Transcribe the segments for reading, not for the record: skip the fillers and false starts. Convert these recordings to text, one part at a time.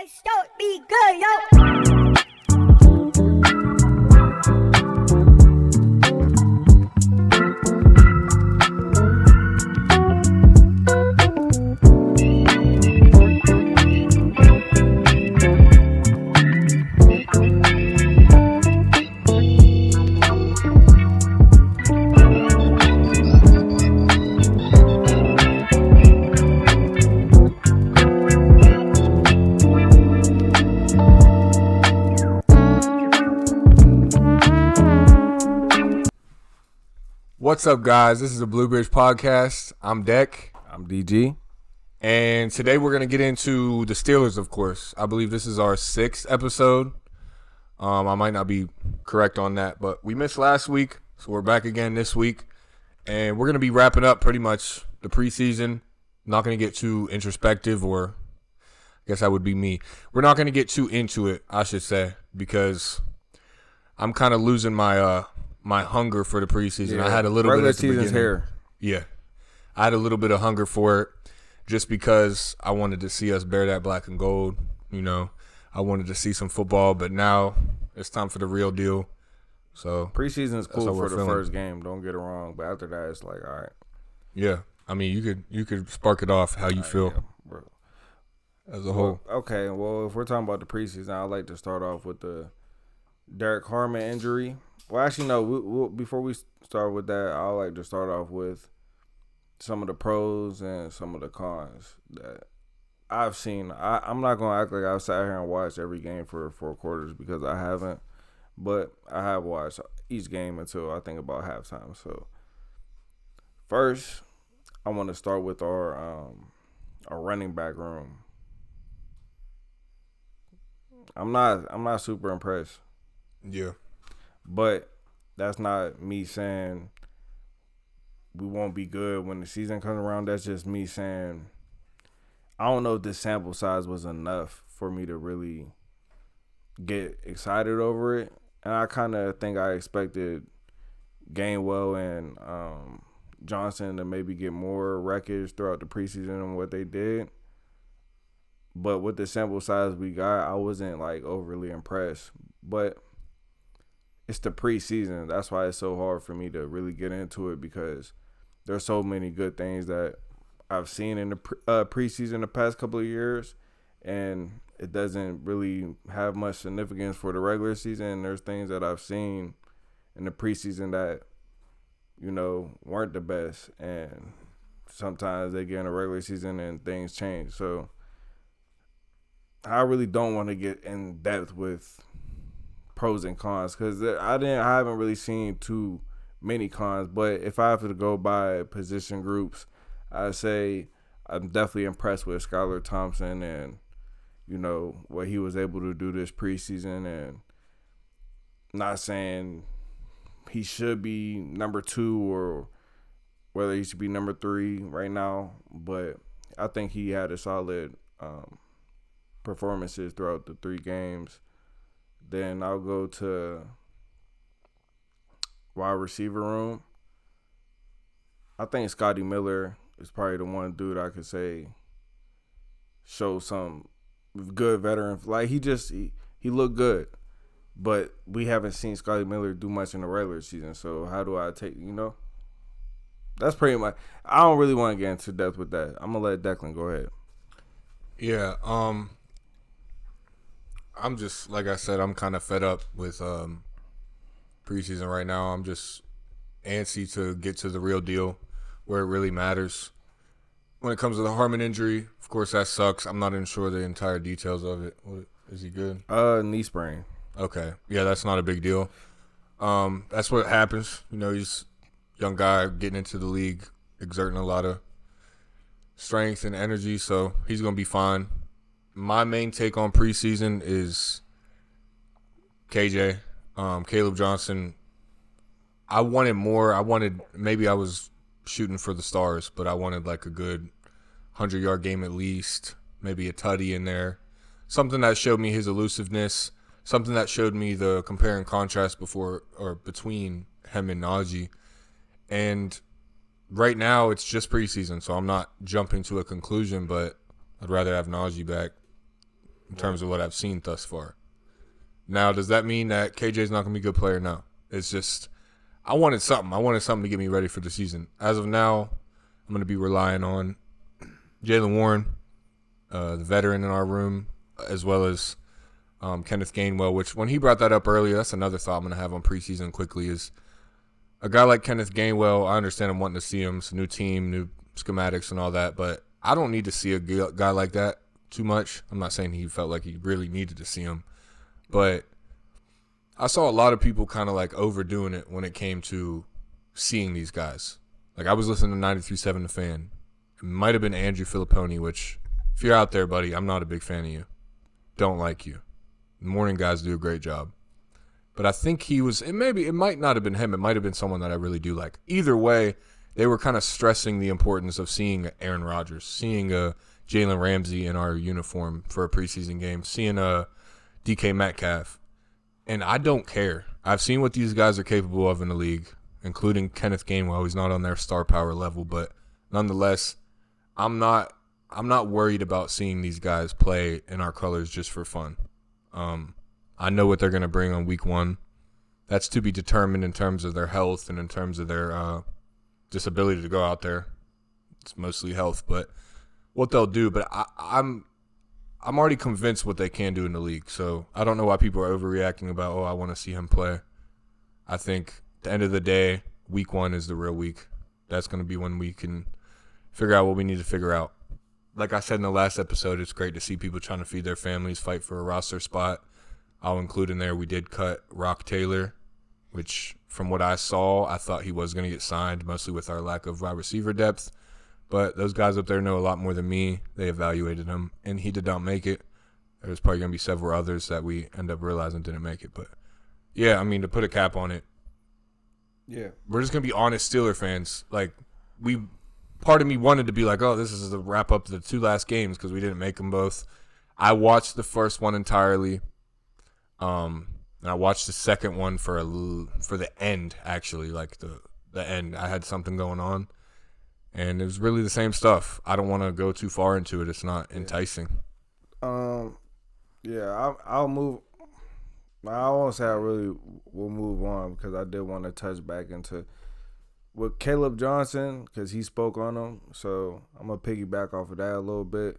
Hey, start be good, yo. What's up, guys? This is the Bluebridge Podcast. I'm Deck. I'm DG. And today we're going to get into the Steelers, of course. I believe this is our 6th episode. I might not be correct on that, but we missed last week, so we're back again this week. And we're going to be wrapping up pretty much the preseason. Not going to get too introspective, or I guess that would be me. We're not going to get too into it, I should say, because I'm kind of losing my hunger for the preseason. Yeah, I had a little bit at the beginning. Here. Yeah. I had a little bit of hunger for it just because I wanted to see us bear that black and gold. You know, I wanted to see some football, but now it's time for the real deal. So preseason is cool for the first game. Don't get it wrong. But after that, it's like, all right. Yeah. I mean, you could spark it off how you feel as a whole. Okay. Well, if we're talking about the preseason, I'd like to start off with the Derek Harmon injury. Well, actually, no. Before we start with that, I'd like to start off with some of the pros and some of the cons that I've seen. I'm not going to act like I've sat here and watched every game for 4 quarters because I haven't. But I have watched each game until I think about halftime. So, first, I want to start with our running back room. I'm not super impressed. Yeah. But that's not me saying we won't be good when the season comes around. That's just me saying I don't know if this sample size was enough for me to really get excited over it. And I kind of think I expected Gainwell and Johnson to maybe get more wreckage throughout the preseason than what they did. But with the sample size we got, I wasn't like overly impressed. But it's the preseason. That's why it's so hard for me to really get into it because there's so many good things that I've seen in the preseason the past couple of years, and it doesn't really have much significance for the regular season. There's things that I've seen in the preseason that, you know, weren't the best, and sometimes they get in the regular season and things change. So I really don't want to get in depth with pros and cons because I haven't really seen too many cons. But if I have to go by position groups, I say I'm definitely impressed with Skylar Thompson and, you know, what he was able to do this preseason. And not saying he should be number 2 or whether he should be number 3 right now, but I think he had a solid performances throughout the 3 games. Then I'll go to wide receiver room. I think Scotty Miller is probably the one dude I could say show some good veteran. Like he looked good, but we haven't seen Scotty Miller do much in the regular season. So how do I take, you know? That's pretty much. I don't really want to get into depth with that. I'm gonna let Declan go ahead. Yeah. I'm just, like I said, I'm kind of fed up with preseason right now. I'm just antsy to get to the real deal where it really matters. When it comes to the Harmon injury, of course, that sucks. I'm not even sure the entire details of it. Is he good? Knee sprain. Okay. Yeah, that's not a big deal. That's what happens. You know, he's a young guy getting into the league, exerting a lot of strength and energy, so he's going to be fine. My main take on preseason is KJ, Caleb Johnson. I wanted more. Maybe I was shooting for the stars, but I wanted like a good 100-yard game at least, maybe a tutty in there. Something that showed me his elusiveness, something that showed me the compare and contrast between him and Najee. And right now it's just preseason, so I'm not jumping to a conclusion, but I'd rather have Najee back. in terms of what I've seen thus far. Now, does that mean that KJ's not going to be a good player? No. It's just I wanted something. I wanted something to get me ready for the season. As of now, I'm going to be relying on Jaylen Warren, the veteran in our room, as well as Kenneth Gainwell, which when he brought that up earlier, that's another thought I'm going to have on preseason quickly is a guy like Kenneth Gainwell, I understand I'm wanting to see him. It's a new team, new schematics and all that, but I don't need to see a guy like that too much. I'm not saying he felt like he really needed to see him, but I saw a lot of people kind of like overdoing it when it came to seeing these guys. Like I was listening to 93.7 The Fan. It might have been Andrew Filipponi, which if you're out there, buddy, I'm not a big fan of you. Don't like you. The morning guys do a great job. But I think he was, it might not have been him. It might have been someone that I really do like. Either way, they were kind of stressing the importance of seeing Aaron Rodgers, seeing a Jalen Ramsey in our uniform for a preseason game, seeing a DK Metcalf. And I don't care. I've seen what these guys are capable of in the league, including Kenneth Gainwell. He's not on their star power level, but nonetheless, I'm not worried about seeing these guys play in our colors just for fun. I know what they're going to bring on week 1. That's to be determined in terms of their health and in terms of their disability to go out there. It's mostly health, but what they'll do. But I'm already convinced what they can do in the league. So I don't know why people are overreacting about, I want to see him play. I think at the end of the day, week 1 is the real week. That's going to be when we can figure out what we need to figure out. Like I said in the last episode, it's great to see people trying to feed their families, fight for a roster spot. I'll include in there we did cut Rock Taylor, which from what I saw, I thought he was going to get signed, mostly with our lack of wide receiver depth. But those guys up there know a lot more than me. They evaluated him, and he did not make it. There's probably going to be several others that we end up realizing didn't make it. But, yeah, I mean, to put a cap on it, yeah, we're just going to be honest Steeler fans. Like, part of me wanted to be like, this is the wrap-up of the 2 last games because we didn't make them both. I watched the first one entirely. And I watched the second one for the end, actually, like the end. I had something going on, and it was really the same stuff. I don't want to go too far into it. It's not enticing. Yeah, I'll move. I won't say I really will move on because I did want to touch back into with Caleb Johnson because he spoke on him. So I'm gonna piggyback off of that a little bit.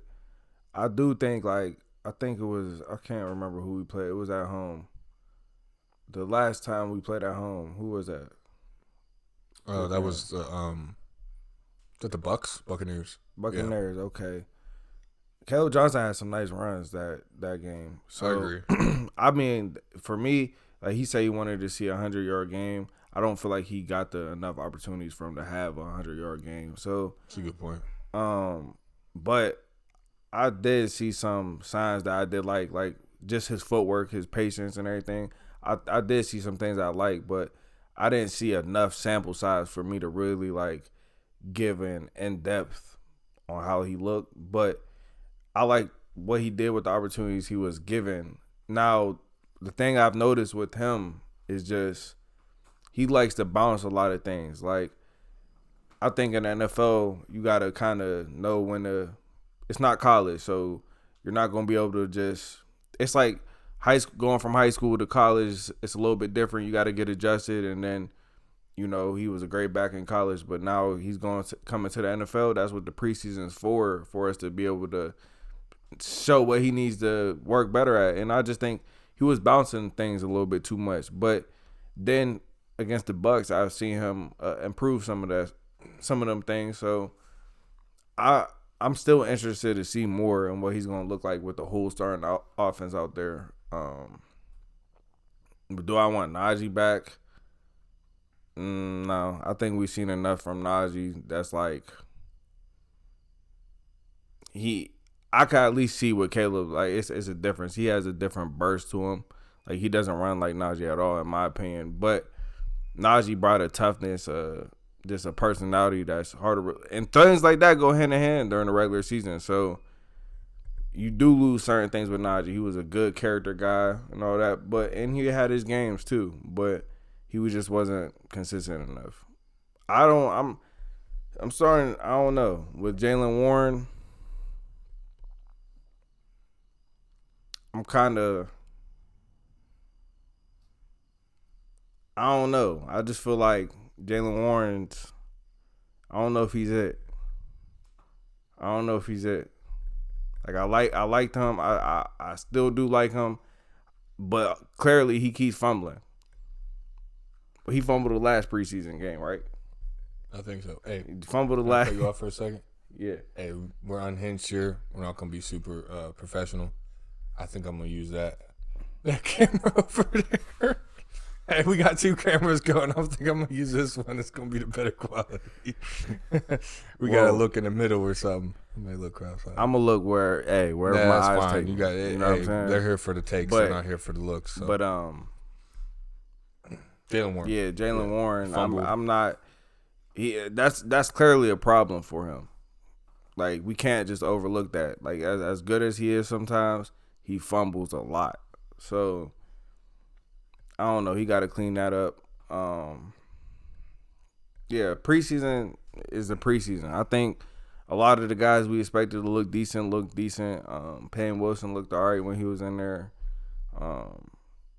I do think I can't remember who we played. It was at home. The last time we played at home, who was that? That was the Bucks? Buccaneers. Buccaneers, yeah. Okay. Caleb Johnson had some nice runs that game. So, I agree. I mean, for me, like he said he wanted to see a 100-yard game. I don't feel like he got enough opportunities for him to have a 100-yard game. So that's a good point. But I did see some signs that I did like just his footwork, his patience and everything. I did see some things I like, but I didn't see enough sample size for me to really like give an in-depth on how he looked. But I like what he did with the opportunities he was given. Now, the thing I've noticed with him is just he likes to bounce a lot of things. Like, I think in the NFL, you got to kind of know when to – it's not college, so you're not going to be able to just – it's like going from high school to college, it's a little bit different. You got to get adjusted, and then, he was a great back in college, but now he's coming to the NFL. That's what the preseason is for us to be able to show what he needs to work better at. And I just think he was bouncing things a little bit too much. But then against the Bucks, I've seen him improve some of them things. So I'm still interested to see more in what he's going to look like with the whole starting offense out there. But do I want Najee back? No, I think we've seen enough from Najee. That's like I can at least see what Caleb like. It's a difference. He has a different burst to him. Like he doesn't run like Najee at all, in my opinion. But Najee brought a toughness, just a personality that's harder, and things like that go hand in hand during the regular season. So you do lose certain things with Najee. He was a good character guy and all that, and he had his games too, but he wasn't consistent enough. I'm starting. I don't know with Jaylen Warren. I'm kind of. I don't know. I just feel like Jaylen Warren's. I don't know if he's it. Like I liked him. I still do like him, but clearly he keeps fumbling. He fumbled the last preseason game, right? I think so. Hey, He fumbled the can I last. cut you off for a second? Yeah. Hey, we're unhinged here. We're not gonna be super professional. I think I'm gonna use that camera over there. Hey, we got 2 cameras going. I think I'm gonna use this one. It's gonna be the better quality. We gotta look in the middle or something. It may look cross-eyed. I'm gonna look wherever my that's eyes fine. take. You got it. You know what I'm saying? They're here for the takes. They're not here for the looks. So. But Jaylen Warren. yeah, Jaylen Warren. Fumbled. I'm not. That's clearly a problem for him. Like we can't just overlook that. Like as good as he is, sometimes he fumbles a lot. So I don't know. He got to clean that up. Yeah, preseason is the preseason. I think a lot of the guys we expected to look decent. Payne Wilson looked all right when he was in there.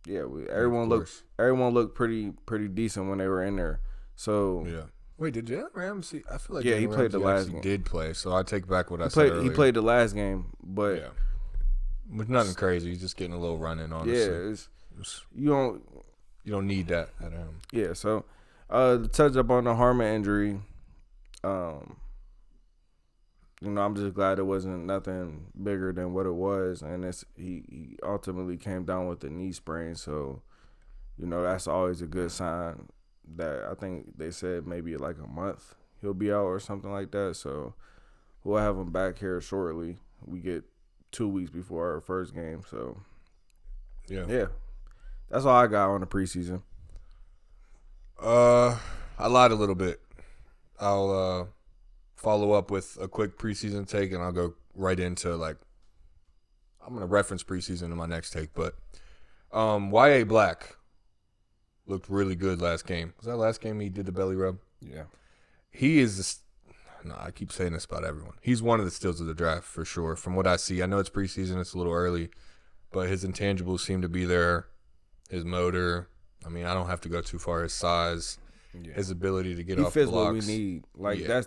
Everyone looked pretty decent when they were in there. So yeah. Wait, did Jalen Ramsey? I feel like he played the last game. Did play, so I take back what I said earlier. He played the last game, but yeah, but nothing crazy. He's just getting a little run in, honestly. Yeah, you don't need that at him. Yeah. So, to touch up on the Harmon injury, I'm just glad it wasn't nothing bigger than what it was, and he ultimately came down with a knee sprain. So, that's always a good sign. That I think they said maybe like a month he'll be out or something like that. So we'll have him back here shortly. We get 2 weeks before our first game. So yeah, that's all I got on the preseason. I lied a little bit. I'll follow up with a quick preseason take, and I'll go right into I'm gonna reference preseason in my next take. But YA Black looked really good last game. Was that last game he did the belly rub? Yeah. He is I keep saying this about everyone. He's one of the steals of the draft for sure. From what I see, I know it's preseason, it's a little early, but his intangibles seem to be there. His motor, I don't have to go too far. His size, his ability to get off blocks. He fits what we need.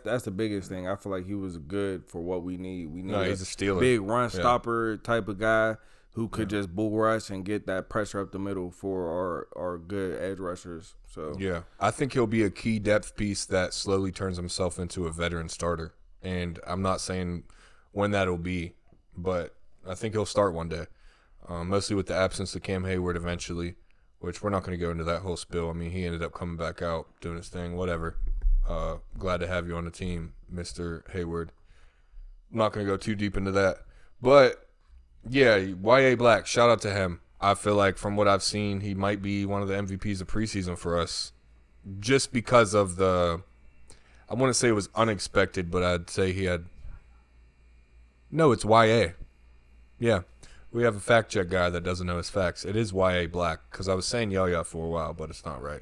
That's the biggest thing. I feel like he was good for what we need. We need he's a stealer. Big run stopper type of guy who could just bull rush and get that pressure up the middle for our good edge rushers. So yeah, I think he'll be a key depth piece that slowly turns himself into a veteran starter. And I'm not saying when that'll be, but I think he'll start one day. Mostly with the absence of Cam Hayward eventually, which we're not going to go into that whole spill. He ended up coming back out, doing his thing, whatever. Glad to have you on the team, Mr. Hayward. I'm not going to go too deep into that. But yeah, YA Black, shout out to him. I feel like from what I've seen, he might be one of the MVPs of preseason for us. Just because of I wouldn't say it was unexpected, but I'd say no, it's YA. Yeah, we have a fact check guy that doesn't know his facts. It is YA Black, because I was saying Yaya for a while, but it's not right.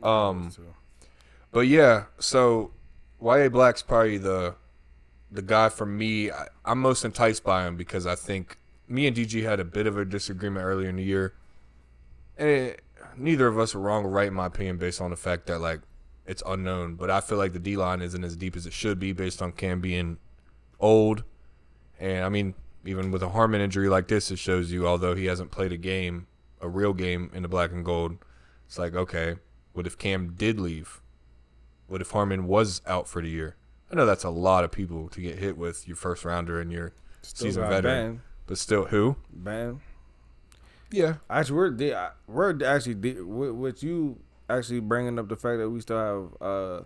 But yeah, so YA Black's probably the guy for me. I'm most enticed by him because I think me and DG had a bit of a disagreement earlier in the year. And neither of us are wrong or right, in my opinion, based on the fact that, it's unknown. But I feel like the D-line isn't as deep as it should be based on Cam being old. And, even with a Harmon injury like this, it shows you, although he hasn't played a real game in the black and gold, it's like, okay, what if Cam did leave? What if Harmon was out for the year? I know that's a lot of people to get hit with, your first rounder and your seasoned veteran. Ben. But still, who? Ben. Yeah. Actually, we're actually with you actually bringing up the fact that we still have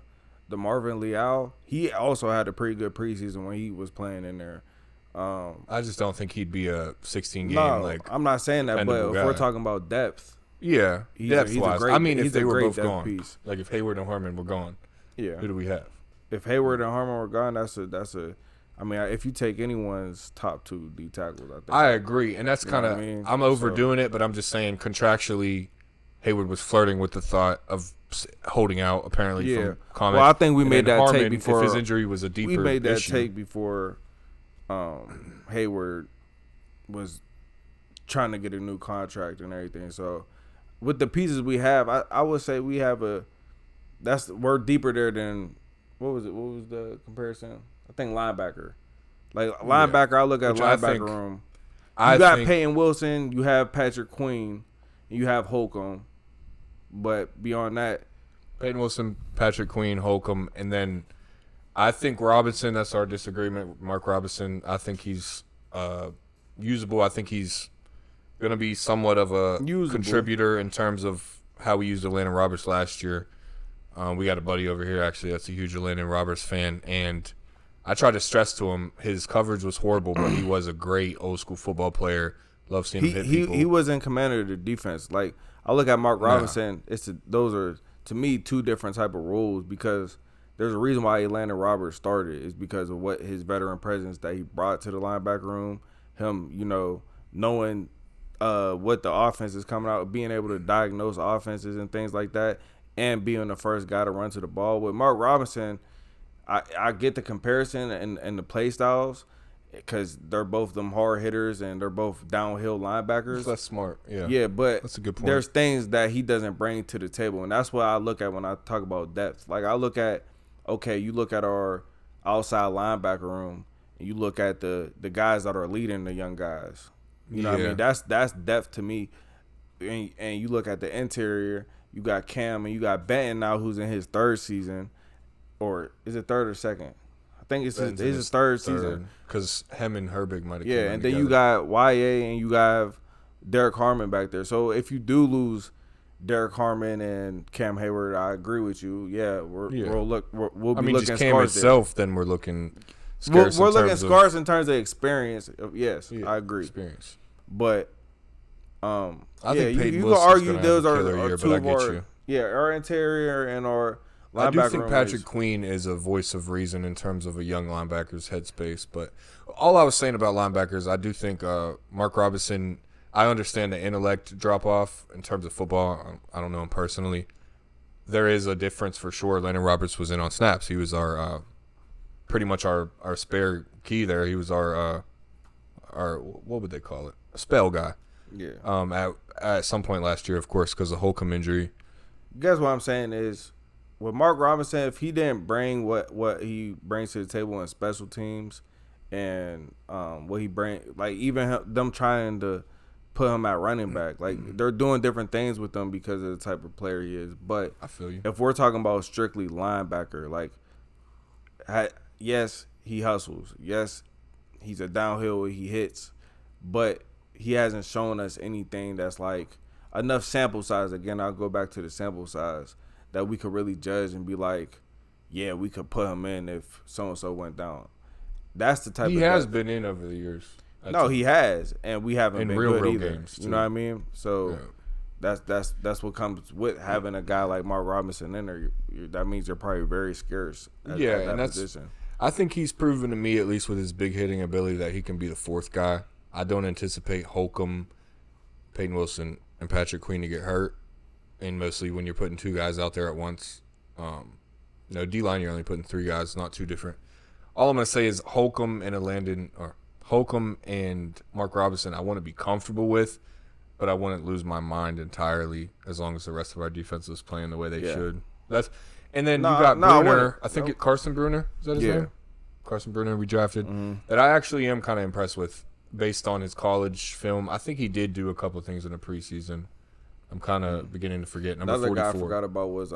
the Marvin Leal. He also had a pretty good preseason when he was playing in there. I just don't think he'd be a 16-game I'm not saying that, but if we're talking about depth, yeah, depth-wise. If they were both gone, piece. Like if Hayward and Harmon were gone, yeah, who do we have? If Hayward and Harmon were gone, that's a. If you take anyone's top 2 D tackles, I think I agree, and that's kind of I'm overdoing it, but I'm just saying contractually, Hayward was flirting with the thought of holding out. Apparently, from comments. Well, I think we made that Harmon, take before if his injury was a deeper issue. We made that take before Hayward was trying to get a new contract and everything. So with the pieces we have, I would say we have we're deeper there than what was it? What was the comparison? I think linebacker. Like linebacker, I look at linebacker room. You got Peyton Wilson, you have Patrick Queen, and you have Holcomb. But beyond that, Peyton Wilson, Patrick Queen, Holcomb, and then I think Robinson. That's our disagreement. Mark Robinson. I think he's usable. I think he's gonna be somewhat of a contributor in terms of how we used Landon Roberts last year. We got a buddy over here actually that's a huge Landon Roberts fan, and I tried to stress to him his coverage was horrible, but he was a great old school football player. Love seeing him hit people. He was in command of the defense. Like I look at Mark Robinson, those are to me two different type of roles because there's a reason why Landon Roberts started is because of what his veteran presence that he brought to the linebacker room. Him, knowing what the offense is coming out, being able to diagnose offenses and things like that, and being the first guy to run to the ball. With Mark Robinson, I get the comparison and the play styles because they're both them hard hitters and they're both downhill linebackers. That's smart, yeah. Yeah, but that's a good point. There's things that he doesn't bring to the table, and that's what I look at when I talk about depth. Like I look at, you look at our outside linebacker room, and you look at the guys that are leading the young guys. You know what I mean? That's depth to me. And you look at the interior, you got Cam and you got Benton now who's in his third season. Or is it third or second? I think it's his third season. Because him and Herbig might have come and then you got YA and you got Derek Harmon back there. So if you do lose Derek Harmon and Cam Hayward, I agree with you. Yeah, we'll be looking just Cam itself, then we're looking scarce. We're looking scarce in terms of experience. Yes, I agree. Experience. But I think you can argue those are two of our our interior and our linebacker. I do think Patrick is, Queen is a voice of reason in terms of a young linebacker's headspace. But all I was saying about linebackers, I do think Mark Robinson. I understand the intellect drop off in terms of football. I don't know him personally. There is a difference for sure. Landon Roberts was in on snaps. He was our pretty much our spare key there. He was our what would they call it? A spell guy. Yeah. At some point last year, of course, because of Holcomb injury. Guess what I'm saying is, with Mark Robinson, if he didn't bring what he brings to the table in special teams, and what he bring, like even them trying to put him at running back, like they're doing different things with them because of the type of player he is. But I feel you. If we're talking about strictly linebacker, like, yes, he hustles. Yes, he's a downhill. He hits, but he hasn't shown us anything that's like enough sample size. Again, I'll go back to the sample size that we could really judge and be like, yeah, we could put him in if so-and-so went down. That's the type he has been in over the years. No, he has, and we haven't been good either. Games, you know what I mean? So that's what comes with having a guy like Mark Robinson in there. That means you're probably very scarce at that position. I think he's proven to me, at least with his big hitting ability, that he can be the fourth guy. I don't anticipate Holcomb, Peyton Wilson, and Patrick Queen to get hurt. And mostly when you're putting two guys out there at once. D-line, you're only putting three guys, not too different. All I'm going to say is Holcomb and Mark Robinson I want to be comfortable with, but I wouldn't lose my mind entirely as long as the rest of our defense is playing the way they should. And then you got Bruner. I think Carson Bruner. Is that his name? Carson Bruner we drafted. Mm-hmm. That I actually am kind of impressed with based on his college film. I think he did do a couple of things in the preseason. I'm kind of beginning to forget. Number 44. Another guy I forgot about was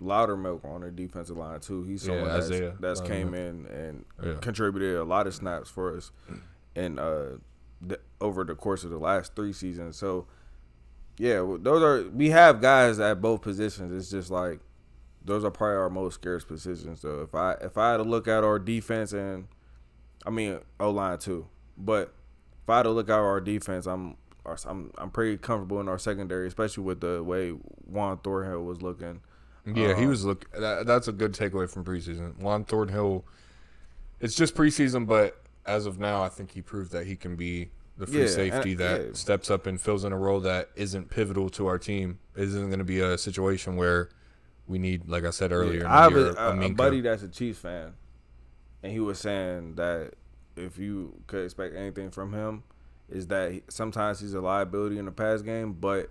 Loudermilk on the defensive line too. He's someone that's came in and contributed a lot of snaps for us, and over the course of the last 3 seasons. So we have guys at both positions. It's just like those are probably our most scarce positions. So if I had to look at our defense and O-line too, but if I had to look at our defense, I'm pretty comfortable in our secondary, especially with the way Juan Thornhill was looking. Yeah, he was looking. That's a good takeaway from preseason. Juan Thornhill, it's just preseason, but as of now, I think he proved that he can be the free safety that steps up and fills in a role that isn't pivotal to our team. It isn't going to be a situation where we need, like I said earlier, I have a buddy that's a Chiefs fan, and he was saying that if you could expect anything from him, is that sometimes he's a liability in the pass game, but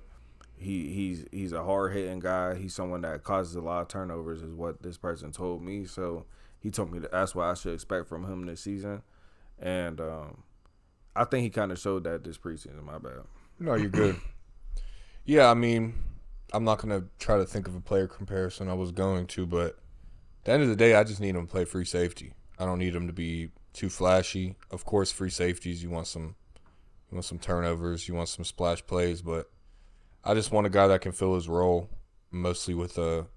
he's a hard hitting guy. He's someone that causes a lot of turnovers, is what this person told me. So he told me that's what I should expect from him this season, and I think he kind of showed that this preseason. My bad. No, you're good. Yeah, I mean, I'm not going to try to think of a player comparison. I was going to, but at the end of the day, I just need him to play free safety. I don't need him to be too flashy. Of course, free safeties, you want some turnovers, you want some splash plays, but I just want a guy that can fill his role, mostly with a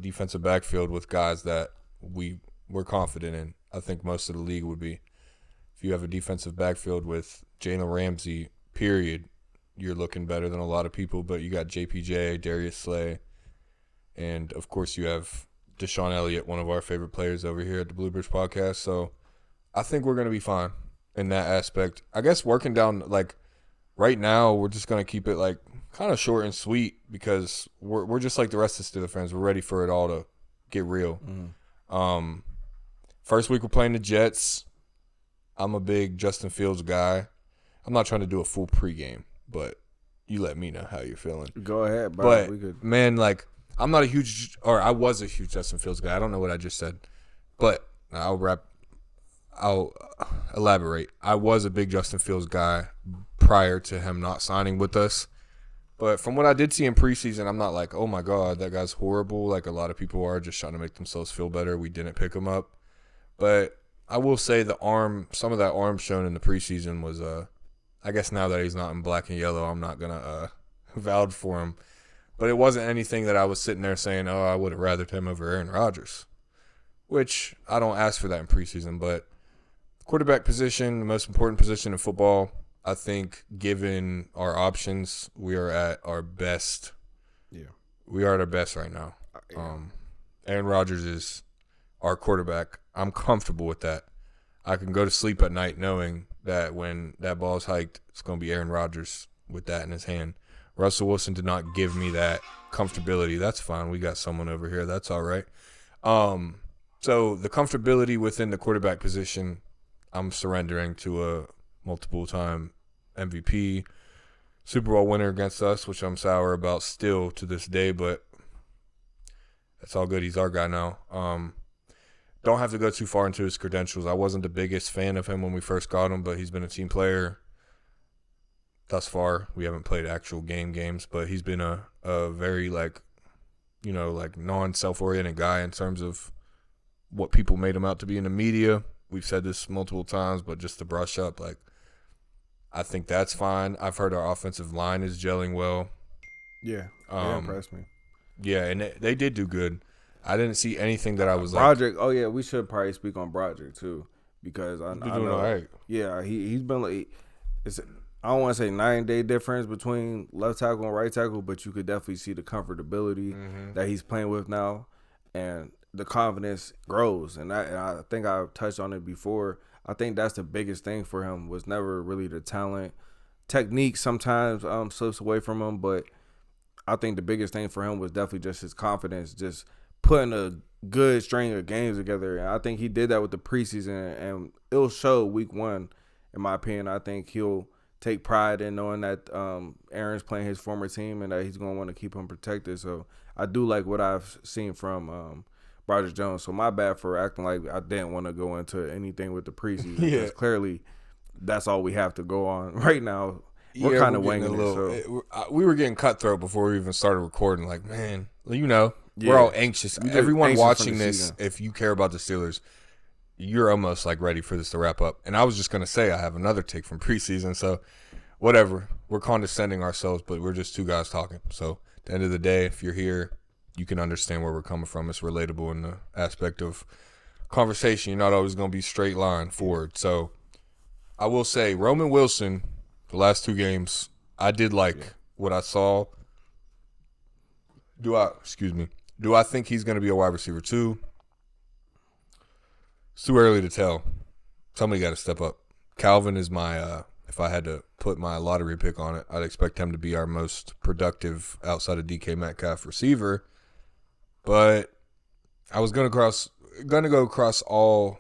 defensive backfield with guys that we're confident in. I think most of the league would be. If you have a defensive backfield with Jalen Ramsey, period, you're looking better than a lot of people. But you got JPJ, Darius Slay, and, of course, you have Deshaun Elliott, one of our favorite players over here at the Bluebirds podcast. So I think we're going to be fine in that aspect. I guess working down, like, right now, we're just going to keep it, like, kind of short and sweet because we're just like the rest of the Steelers fans. We're ready for it all to get real. Mm-hmm. First week we're playing the Jets. I'm a big Justin Fields guy. I'm not trying to do a full pregame, but you let me know how you're feeling. Go ahead, bro. But, man, like, I was a huge Justin Fields guy. I don't know what I just said, but I'll elaborate. I was a big Justin Fields guy prior to him not signing with us. But from what I did see in preseason, I'm not like, oh, my God, that guy's horrible, like a lot of people are, just trying to make themselves feel better. We didn't pick him up. But I will say some of that arm shown in the preseason was, I guess now that he's not in black and yellow, I'm not going to vouch for him. But it wasn't anything that I was sitting there saying, oh, I would have rathered him over Aaron Rodgers, which I don't ask for that in preseason. But quarterback position, the most important position in football, I think given our options, we are at our best. Yeah. We are at our best right now. Yeah. Aaron Rodgers is our quarterback. I'm comfortable with that. I can go to sleep at night knowing that when that ball is hiked, it's going to be Aaron Rodgers with that in his hand. Russell Wilson did not give me that comfortability. That's fine. We got someone over here. That's all right. So the comfortability within the quarterback position, I'm surrendering to a multiple-time MVP, Super Bowl winner against us, which I'm sour about still to this day, but that's all good. He's our guy now. Don't have to go too far into his credentials. I wasn't the biggest fan of him when we first got him, but he's been a team player thus far. We haven't played actual games, but he's been a very, like, non-self-oriented guy in terms of what people made him out to be in the media. We've said this multiple times, but just to brush up, like, I think that's fine. I've heard our offensive line is gelling well. Yeah, they impressed me. Yeah, and they did do good. I didn't see anything that I was Broderick. Oh yeah, we should probably speak on Broderick too, because I know. All right. Yeah, he's been like, I don't want to say 9-day difference between left tackle and right tackle, but you could definitely see the comfortability that he's playing with now, and the confidence grows. And I think I've touched on it before. I think that's the biggest thing for him, was never really the talent. Technique sometimes slips away from him, but I think the biggest thing for him was definitely just his confidence, just putting a good string of games together. And I think he did that with the preseason, and it'll show week 1, in my opinion. I think he'll take pride in knowing that Aaron's playing his former team and that he's going to want to keep him protected. So I do like what I've seen from Broderick Jones. So my bad for acting like I didn't want to go into anything with the preseason. Because clearly that's all we have to go on right now. We're kind of winging it. So. We were getting cutthroat before we even started recording. Like, man, we're all anxious. Everyone anxious watching this, season. If you care about the Steelers, you're almost like ready for this to wrap up. And I was just going to say I have another take from preseason. So whatever. We're condescending ourselves, but we're just two guys talking. So at the end of the day, if you're here, you can understand where we're coming from. It's relatable in the aspect of conversation. You're not always going to be straight line forward. So I will say Roman Wilson, the last 2 games, I did like what I saw. Do I think he's going to be a wide receiver too? It's too early to tell. Somebody got to step up. Calvin is my, if I had to put my lottery pick on it, I'd expect him to be our most productive outside of DK Metcalf receiver. But I was going to go across all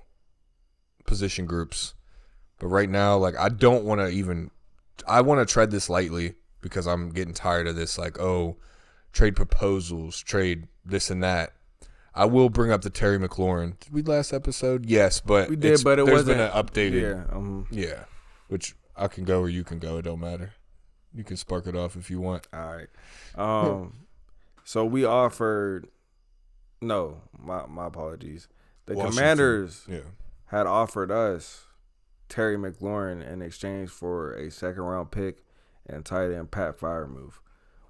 position groups. But right now, like, I don't want to even – I want to tread this lightly because I'm getting tired of this, like, oh, trade proposals, trade this and that. I will bring up the Terry McLaurin. Did we last episode? Yes, but we did, but it there's wasn't been an updated. Yeah. Which I can go or you can go. It don't matter. You can spark it off if you want. All right. So we offered. No, my apologies. The Washington. Commanders Yeah. had offered us Terry McLaurin in exchange for a second-round pick and tight end Pat Freiermuth,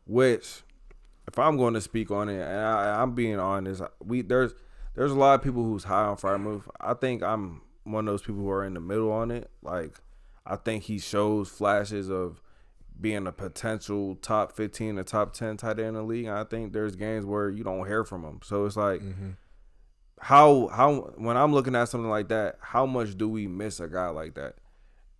which. If I'm going to speak on it, and I'm being honest, there's a lot of people who's high on Freiermuth. I think I'm one of those people who are in the middle on it. Like, I think he shows flashes of being a potential top 15 or top 10 tight end in the league. And I think there's games where you don't hear from him. So it's like, how when I'm looking at something like that, how much do we miss a guy like that?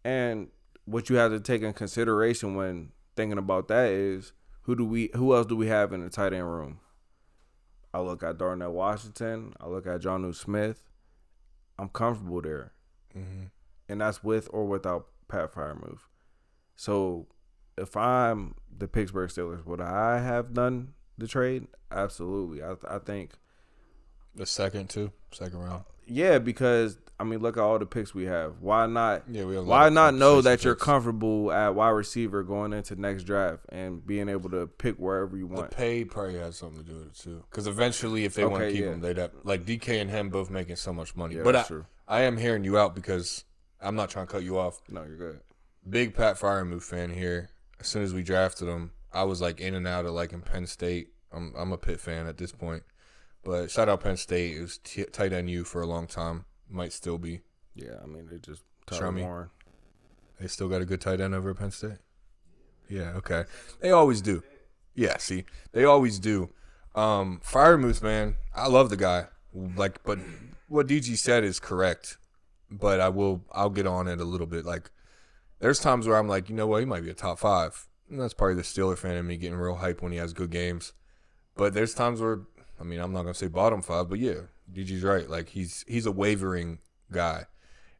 And what you have to take in consideration when thinking about that is, who else do we have in the tight end room? I look at Darnell Washington. I look at Jonnu Smith. I'm comfortable there. And that's with or without Pat Freiermuth. So if I'm the Pittsburgh Steelers, would I have done the trade? Absolutely. I think. The second round. Yeah, because I mean, look at all the picks we have. Why not? Yeah, we have. Why not know that you're comfortable at wide receiver going into next draft and being able to pick wherever you want? The pay probably has something to do with it too. Because eventually, if they want to keep him, they'd have like DK and him both making so much money. Yeah, but that's true. I am hearing you out because I'm not trying to cut you off. No, you're good. Big Pat Freiermuth fan here. As soon as we drafted him, I was like in and out of like in Penn State. I'm a Pitt fan at this point. But shout out Penn State. It was tight end U for a long time. Might still be. Yeah, I mean, they just Tyler Warren. They still got a good tight end over at Penn State? Yeah, okay. They always do. Yeah, see, they always do. Freiermuth, man, I love the guy. Like, but what DG said is correct. But I'll get on it a little bit. Like, there's times where I'm like, you know what, he might be a top 5. And that's probably the Steeler fan in me getting real hype when he has good games. But there's times where, I mean, I'm not gonna say bottom 5, but yeah, DG's right. Like, he's a wavering guy,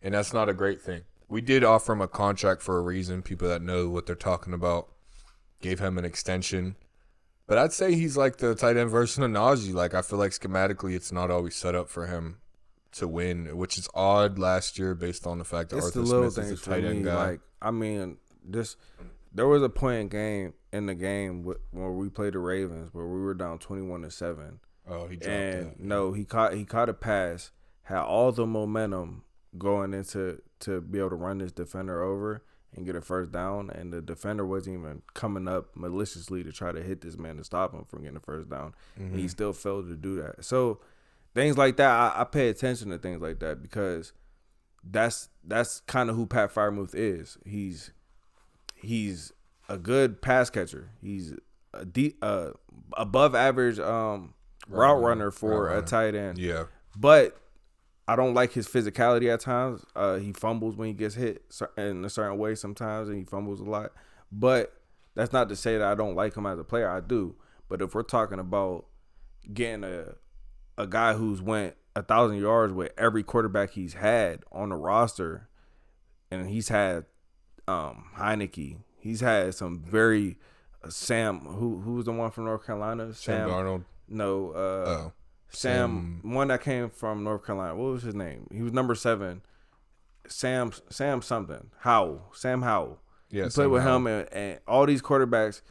and that's not a great thing. We did offer him a contract for a reason. People that know what they're talking about gave him an extension. But I'd say he's like the tight end version of Najee. Like, I feel like schematically it's not always set up for him to win, which is odd last year based on the fact that Arthur Smith is a tight end guy. Like, I mean, there was a point in the game where we played the Ravens where we were down 21-7. Oh, he dropped that. No, he caught a pass, had all the momentum going into to be able to run this defender over and get a first down, and the defender wasn't even coming up maliciously to try to hit this man to stop him from getting a first down. And he still failed to do that. So things like that, I pay attention to things like that because that's kind of who Pat Freiermuth is. He's a good pass catcher. He's a above average route runner for a tight end. Yeah. But I don't like his physicality at times. He fumbles when he gets hit in a certain way sometimes, and he fumbles a lot. But that's not to say that I don't like him as a player. I do. But if we're talking about getting a guy who's went 1,000 yards with every quarterback he's had on the roster, and he's had Heineke. He's had some very Sam. Who was the one from North Carolina? Sam Darnold. No. Sam, one that came from North Carolina. What was his name? He was number 7. Sam something. Howell. Sam Howell. Yeah, he played with him, and all these quarterbacks,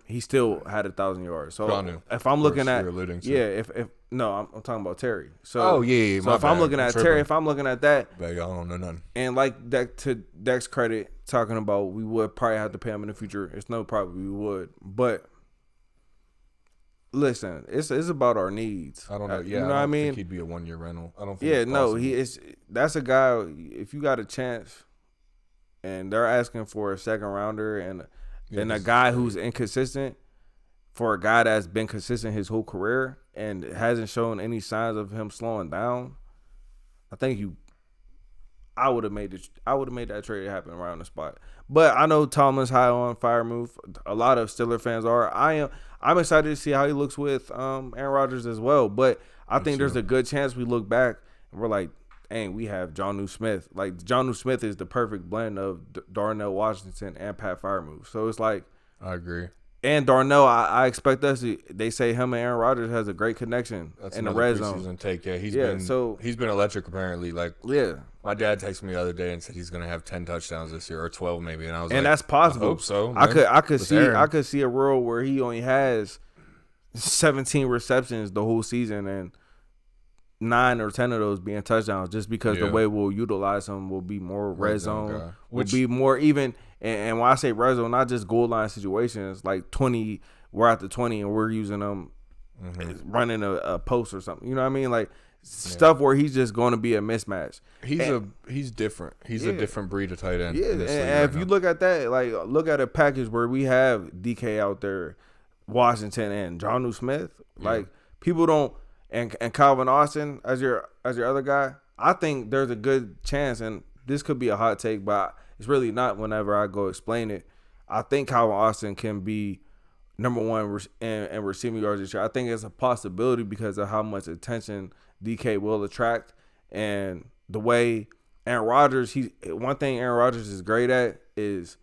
he still had 1,000 yards. So if I'm looking at, I'm talking about Terry. So So if I'm looking at Terry, if I'm looking at that, I don't know nothing. And like that, to Deck's credit, talking about we would probably have to pay him in the future. It's no problem, we would, but. Listen, it's about our needs. I don't know. Yeah, you know what I mean? Think he'd be a 1-year rental. I don't think. Yeah, no, he is. That's a guy. If you got a chance, and they're asking for a second rounder and a guy who's inconsistent, for a guy that's been consistent his whole career and hasn't shown any signs of him slowing down, I think I would have made that trade happen right on the spot. But I know Tomlin's high on Freiermuth. A lot of Steeler fans are. I'm excited to see how he looks with Aaron Rodgers as well. But I think there's a good chance we look back and we're like, and we have Jonnu Smith. Like, Jonnu Smith is the perfect blend of Darnell Washington and Pat Freiermuth. So it's like, I agree. And Darnell, I expect us to. They say him and Aaron Rodgers has a great connection in the red zone. Preseason take. Yeah, he's been electric apparently. Like, yeah, my dad texted me the other day and said he's gonna have 10 touchdowns this year or 12 maybe, and I was like, that's possible. I hope so. Man. I could see Aaron. I could see a world where he only has 17 receptions the whole season and 9 or 10 of those being touchdowns, just because the way we'll utilize him will be more red zone, will be more even. And when I say red zone, not just goal line situations, like 20, we're at the 20 and we're using them running a post or something. You know what I mean? Like stuff where he's just going to be a mismatch. He's different. He's a different breed of tight end. Yeah, and if you look at that, like look at a package where we have DK out there, Washington and Jonnu Smith. Like people don't, and Calvin Austin as your other guy. I think there's a good chance, and this could be a hot take, but it's really not whenever I go explain it. I think Calvin Austin can be number one in receiving yards this year. I think it's a possibility because of how much attention DK will attract and the way Aaron Rodgers, one thing Aaron Rodgers is great at is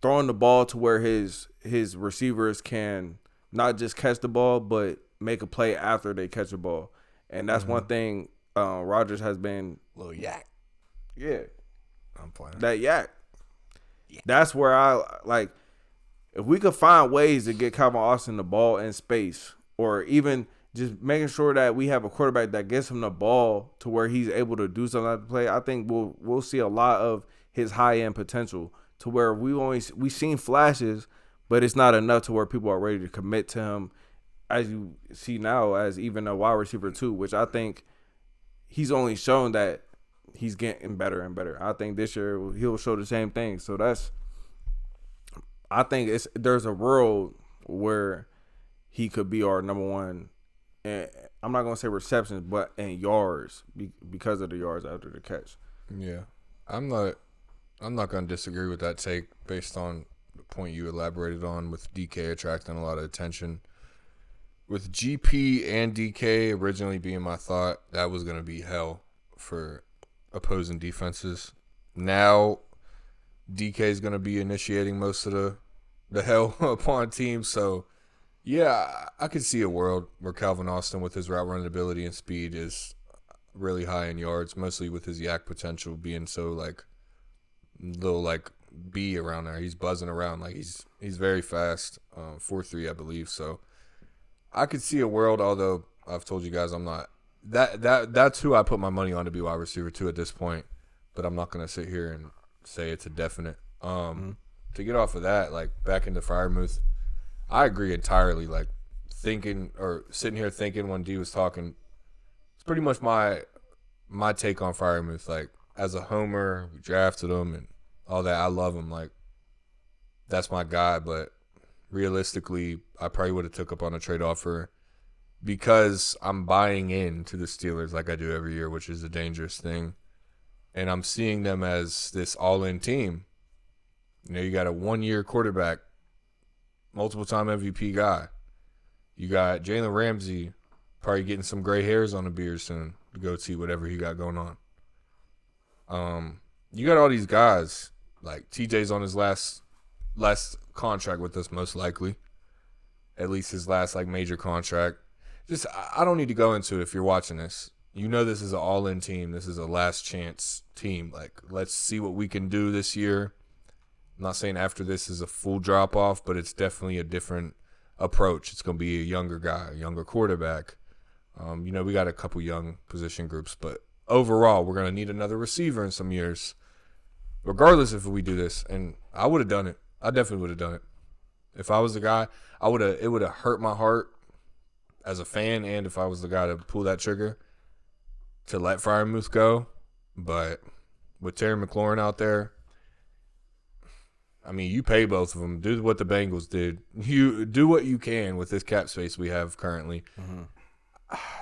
throwing the ball to where his receivers can not just catch the ball, but make a play after they catch the ball. And that's one thing Rodgers has been. Little yak. Yeah. I'm playing. That yak. Yeah. That's where I like. If we could find ways to get Calvin Austin the ball in space, or even just making sure that we have a quarterback that gets him the ball to where he's able to do something like the play, I think we'll see a lot of his high end potential. To where we've seen flashes, but it's not enough to where people are ready to commit to him, as you see now, as even a wide receiver too, which I think he's only shown that he's getting better and better. I think this year he'll show the same thing. So I think there's a world where he could be our number one. And I'm not gonna say receptions, but in yards because of the yards after the catch. Yeah, I'm not gonna disagree with that take based on the point you elaborated on with DK attracting a lot of attention. With GP and DK originally being my thought, that was gonna be hell for opposing defenses. Now DK is going to be initiating most of the hell upon teams. So yeah, I could see a world where Calvin Austin with his route running ability and speed is really high in yards, mostly with his yak potential being so like little like B around there. He's buzzing around like he's very fast, 4.3 I believe. So I could see a world, although I've told you guys I'm not. That's who I put my money on to be wide receiver 2 at this point, but I'm not gonna sit here and say it's a definite. To get off of that, like back into Freiermuth, I agree entirely. Like sitting here thinking when D was talking, it's pretty much my take on Freiermuth. Like as a homer, we drafted him and all that. I love him. Like that's my guy, but realistically, I probably would have took up on a trade offer. Because I'm buying into the Steelers like I do every year, which is a dangerous thing. And I'm seeing them as this all-in team. You know, you got a one-year quarterback, multiple-time MVP guy. You got Jalen Ramsey probably getting some gray hairs on the beard soon to go see whatever he got going on. You got all these guys. Like, TJ's on his last contract with us, most likely. At least his last, like, major contract. Just, I don't need to go into it if you're watching this. You know this is an all-in team. This is a last chance team. Like, let's see what we can do this year. I'm not saying after this is a full drop-off, but it's definitely a different approach. It's going to be a younger guy, a younger quarterback. You know, we got a couple young position groups, but overall, we're going to need another receiver in some years, regardless if we do this. And I would have done it. I definitely would have done it. If I was the guy, it would have hurt my heart as a fan, and if I was the guy to pull that trigger to let Freiermuth go. But with Terry McLaurin out there, I mean, you pay both of them. Do what the Bengals did. You do what you can with this cap space we have currently.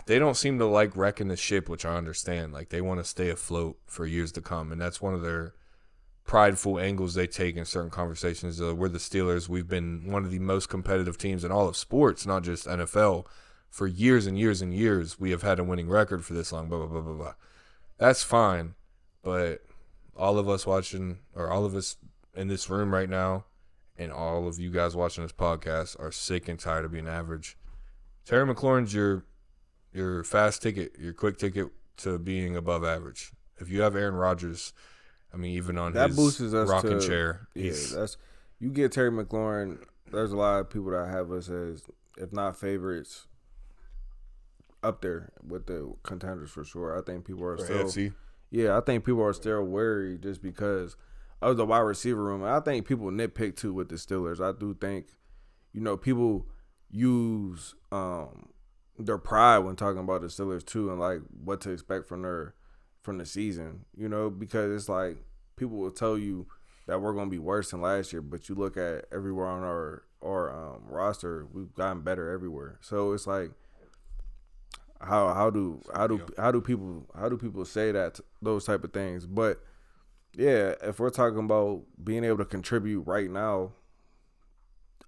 They don't seem to like wrecking the ship, which I understand. Like, they want to stay afloat for years to come, and that's one of their prideful angles they take in certain conversations. We're the Steelers. We've been one of the most competitive teams in all of sports, not just NFL. For years and years and years, we have had a winning record for this long, blah, blah, blah, blah, blah. That's fine, but all of us watching, or all of us in this room right now, and all of you guys watching this podcast are sick and tired of being average. Terry McLaurin's your fast ticket, your quick ticket to being above average. If you have Aaron Rodgers, I mean, even on That his boosts us rocking to chair, that's you get Terry McLaurin. There's a lot of people that have us as, if not favorites, up there with the contenders for sure. I think people are still AFC. Yeah, I think people are still worried just because of the wide receiver room. And I think people nitpick too with the Steelers. I do think, people use their pride when talking about the Steelers too, and like what to expect from the season. Because it's like people will tell you that we're gonna be worse than last year, but you look at everywhere on our roster, we've gotten better everywhere. So it's like, how do people say that, those type of things? But yeah, if we're talking about being able to contribute right now,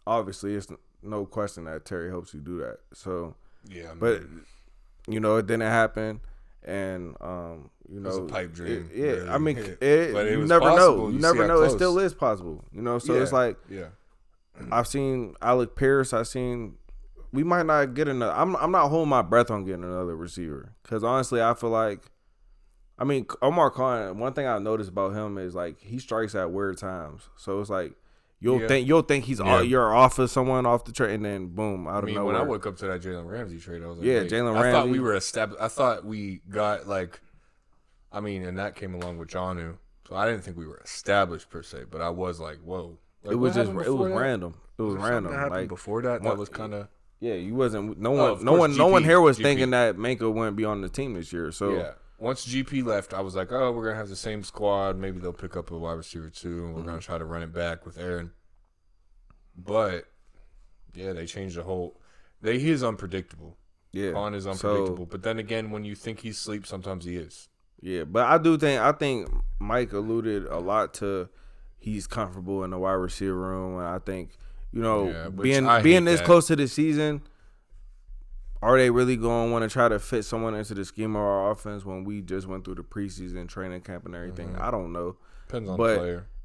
obviously it's no question that Terry helps you do that. So yeah, but it didn't happen, and it was a pipe dream. Really. I mean, but you was never possible. know. You never know. It still is possible. So it's like, yeah. I've seen Alec Pierce. We might not get another. I'm not holding my breath on getting another receiver, because honestly, I feel like, Omar Khan. One thing I noticed about him is like he strikes at weird times. So it's like you'll think he's you're off of someone off the trade, and then boom, out of nowhere. When I woke up to that Jalen Ramsey trade, I was like, Jalen Ramsey. I thought we were established. I thought we got and that came along with Jonnu. So I didn't think we were established per se, but I was like, whoa. Like, it was random. It was random. Like before that was kind of. Yeah, you wasn't. No one here was thinking that Minka wouldn't be on the team this year. So yeah, once GP left, I was like, oh, we're gonna have the same squad. Maybe they'll pick up a wide receiver too, and we're gonna try to run it back with Aaron. But yeah, they changed the whole. He is unpredictable. Yeah, Khan is unpredictable. But then again, when you think he's asleep, sometimes he is. Yeah, but I think Mike alluded a lot to he's comfortable in the wide receiver room, and I think. Being this close to the season, are they really going to want to try to fit someone into the scheme of our offense when we just went through the preseason training camp and everything? I don't know. Depends on the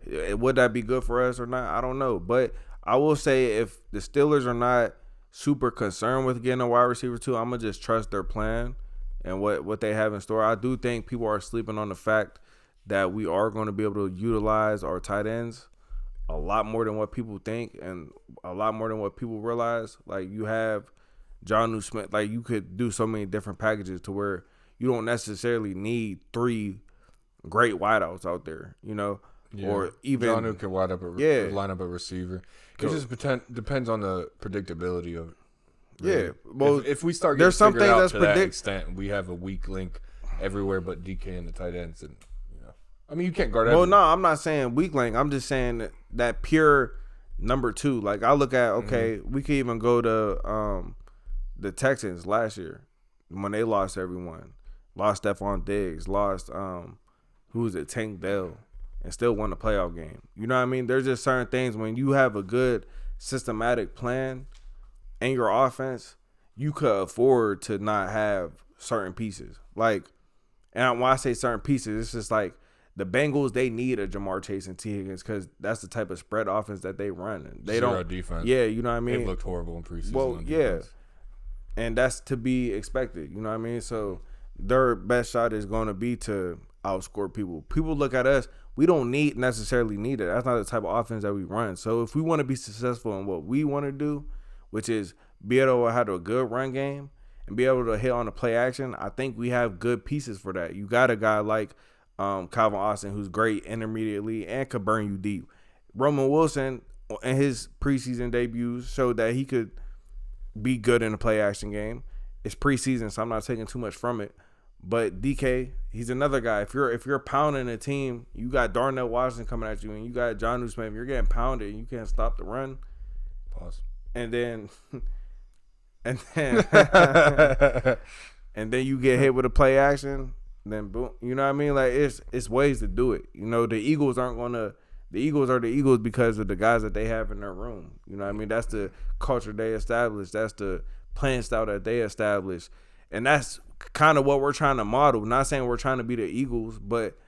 player. Would that be good for us or not? I don't know. But I will say, if the Steelers are not super concerned with getting a wide receiver too, I'm going to just trust their plan and what they have in store. I do think people are sleeping on the fact that we are going to be able to utilize our tight ends a lot more than what people think, and a lot more than what people realize. Like, you have Jonnu Smith. Like, you could do so many different packages to where you don't necessarily need 3 great wideouts out there, or even Jonnu can line up a receiver. It just depends on the predictability of it. Really. Yeah, well, if we start getting figured out to that extent, we have a weak link everywhere but DK and the tight ends, and you can't guard everyone. Well, no, I'm not saying weak link. I'm just saying that pure number 2. Like, I look at, we could even go to the Texans last year when they lost everyone. Lost Stephon Diggs. Lost, Tank Dell. And still won the playoff game. You know what I mean? There's just certain things when you have a good systematic plan in your offense, you could afford to not have certain pieces. Like, and when I say certain pieces, it's just like, the Bengals, they need a Jamar Chase and T. Higgins because that's the type of spread offense that they run. And they don't defense. Yeah, you know what I mean? They've looked horrible in preseason. Well, yeah. And that's to be expected. You know what I mean? So their best shot is going to be to outscore people. People look at us. We don't necessarily need it. That's not the type of offense that we run. So if we want to be successful in what we want to do, which is be able to have a good run game and be able to hit on the play action, I think we have good pieces for that. You got a guy like Calvin Austin, who's great intermediately and could burn you deep. Roman Wilson, in his preseason debuts, showed that he could be good in a play action game. It's preseason, so I'm not taking too much from it. But DK, he's another guy. If you're pounding a team, you got Darnell Washington coming at you, and you got Jonnu Smith. You're getting pounded, and you can't stop the run. Pause. And then and then you get hit with a play action. Then boom, you know what I mean? Like, it's ways to do it. The Eagles the Eagles are the Eagles because of the guys that they have in their room. You know what I mean? That's the culture they established. That's the playing style that they established. And that's kind of what we're trying to model. Not saying we're trying to be the Eagles, but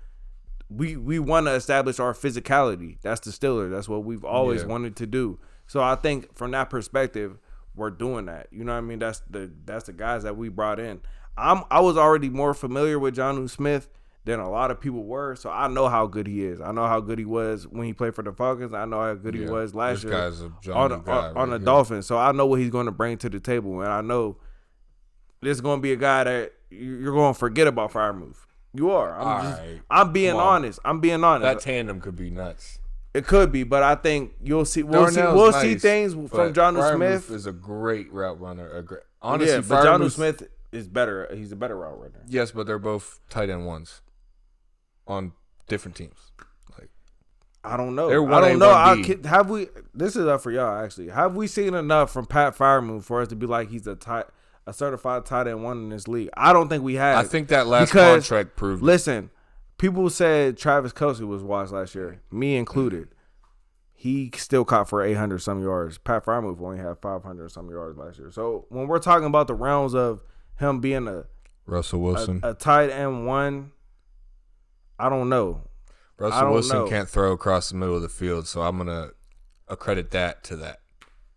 we want to establish our physicality. That's the Steelers. That's what we've always wanted to do. So I think from that perspective, we're doing that. You know what I mean? That's the guys that we brought in. I was already more familiar with Jonnu Smith than a lot of people were, so I know how good he is. I know how good he was when he played for the Falcons. I know how good he was last year on the Dolphins. So I know what he's going to bring to the table, and I know this is going to be a guy that you're going to forget about Freiermuth. You are. I'm being honest. That tandem could be nuts. It could be, but I think we'll see things from Jonnu Smith. Is a great route runner. Honestly, but Jonnu Smith is better. He's a better route runner. Yes, but they're both tight end ones on different teams. Like, I don't know. They're I don't know. Have we? This is up for y'all. Actually, have we seen enough from Pat Freiermuth for us to be like he's a certified tight end one in this league? I don't think we have. I think that last contract proved. Listen. People said Travis Kelce was washed last year, me included. He still caught for 800-some yards. Pat Freiermuth only had 500-some yards last year. So when we're talking about the realms of him being a Russell Wilson, a tight end one, I don't know. Russell Wilson can't throw across the middle of the field, so I'm gonna accredit that to that.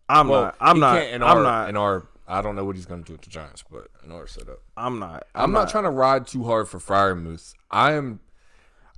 I'm not. I don't know what he's going to do with the Giants, but in our setup, I'm not trying to ride too hard for Freiermuth.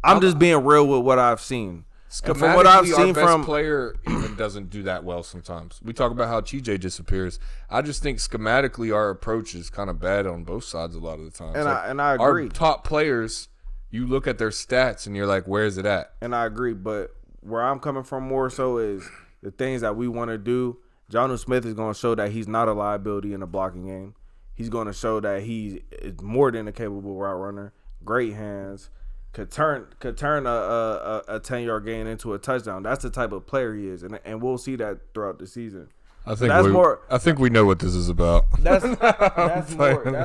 I'm just being real with what I've seen. From what I've seen from player even doesn't do that well sometimes. We talk about how TJ disappears. I just think schematically our approach is kind of bad on both sides a lot of the time. And I agree. Our top players, you look at their stats and you're like, where's it at? And I agree, but where I'm coming from more so is the things that we want to do. Jonnu Smith is going to show that he's not a liability in the blocking game. He's going to show that he is more than a capable route runner. Great hands. Could turn a 10-yard gain into a touchdown. That's the type of player he is, and we'll see that throughout the season. I think we know what this is about. That's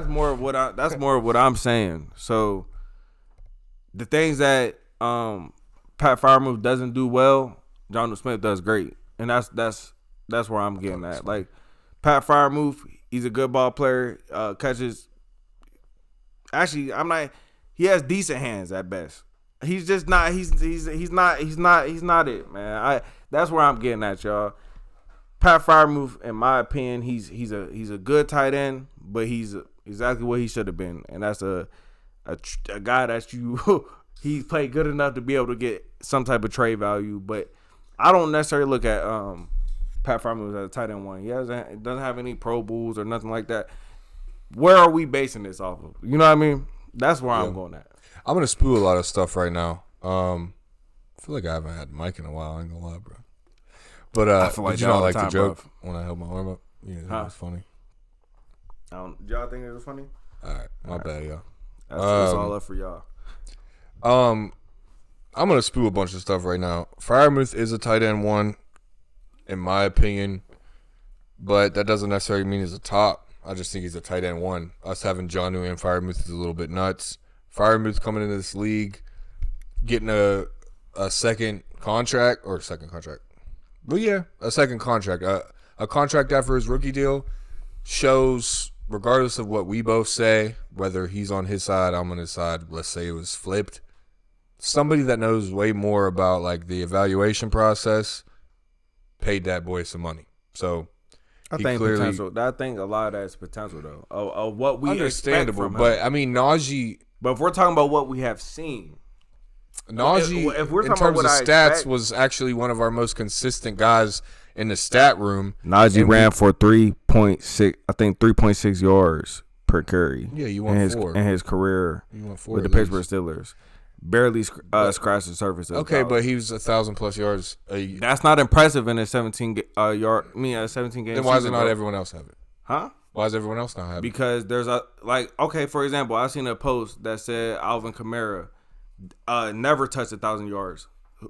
more of what I'm saying. So the things that Pat Freiermuth doesn't do well, Jonnu Smith does great, and that's where I'm getting at. Like Pat Freiermuth, he's a good ball player. Catches. Actually, I'm not. He has decent hands at best. He's just not. He's not it, man. That's where I'm getting at, y'all. Pat Freiermuth, in my opinion, he's a good tight end, but he's exactly what he should have been, and that's a guy that he played good enough to be able to get some type of trade value. But I don't necessarily look at Pat Freiermuth as a tight end one. He doesn't have any Pro Bowls or nothing like that. Where are we basing this off of? You know what I mean? That's where I'm going at. I'm going to spew a lot of stuff right now. I feel like I haven't had Mike in a while. I ain't going to lie, bro. But I feel like did you not like the joke when I held my arm up? Yeah, that was funny. Y'all think it was funny? All right. My bad, y'all. That's all up for y'all. I'm going to spew a bunch of stuff right now. Freiermuth is a tight end one, in my opinion, but that doesn't necessarily mean he's a top. I just think he's a tight end one. Us having Jonnu and Freiermuth is a little bit nuts. Freiermuth coming into this league, getting a second contract. But yeah, a second contract. A contract after his rookie deal shows, regardless of what we both say, whether he's on his side, I'm on his side, let's say it was flipped, somebody that knows way more about like the evaluation process paid that boy some money. So I think potential. I think a lot of that's potential though. Of what we understandable, expect from but him. I mean Najee. But if we're talking about what we have seen, Najee, if we're in talking terms about of what stats, was actually one of our most consistent guys in the stat room. Najee ran for 3.6, I think 3.6 yards per carry. Yeah, you want in his career with the Pittsburgh Steelers. Barely scratched the surface. Okay, but he was 1,000+ yards. That's not impressive in a 17 game. 17 game. Then why does not everyone else have it? Huh? Why does everyone else not have it? Because there's for example, I seen a post that said Alvin Kamara never touched 1,000 yards.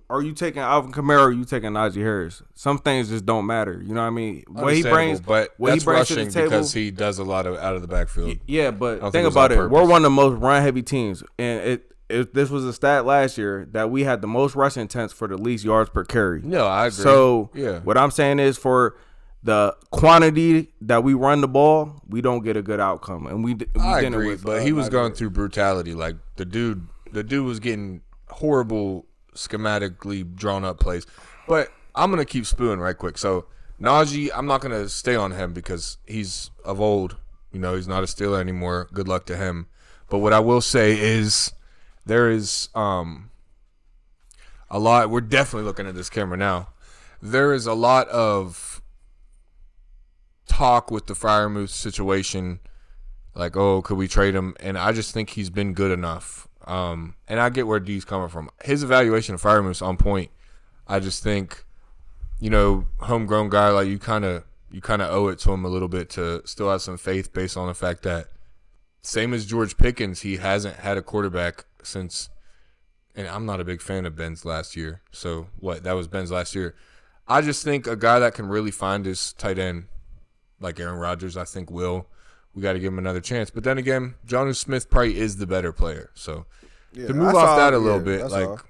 Are you taking Alvin Kamara or are you taking Najee Harris? Some things just don't matter. You know what I mean? What he brings, but what he that's brings rushing to the table, because he does a lot of out of the backfield. Yeah, but think about it. We're one of the most run heavy teams, and this was a stat last year that we had the most rushing attempts for the least yards per carry. No, I agree. So yeah, what I'm saying is for the quantity that we run the ball, we don't get a good outcome. And we I didn't agree, with, but he was going through brutality. Like the dude was getting horrible, schematically drawn up plays. But I'm gonna keep spewing right quick. So Najee, I'm not gonna stay on him because he's of old. You know, he's not a Steeler anymore. Good luck to him. But what I will say is there is a lot. We're definitely looking at this camera now. There is a lot of talk with the Freiermuth situation, like, oh, could we trade him? And I just think he's been good enough. And I get where D's coming from. His evaluation of Freiermuth's on point. I just think, you know, homegrown guy, like you kind of owe it to him a little bit to still have some faith based on the fact that, same as George Pickens, he hasn't had a quarterback since, and I'm not a big fan of Ben's last year. So what? That was Ben's last year. I just think a guy that can really find his tight end, like Aaron Rodgers, I think will. We got to give him another chance. But then again, Jonnu Smith probably is the better player. So to move off that a little bit, like, all.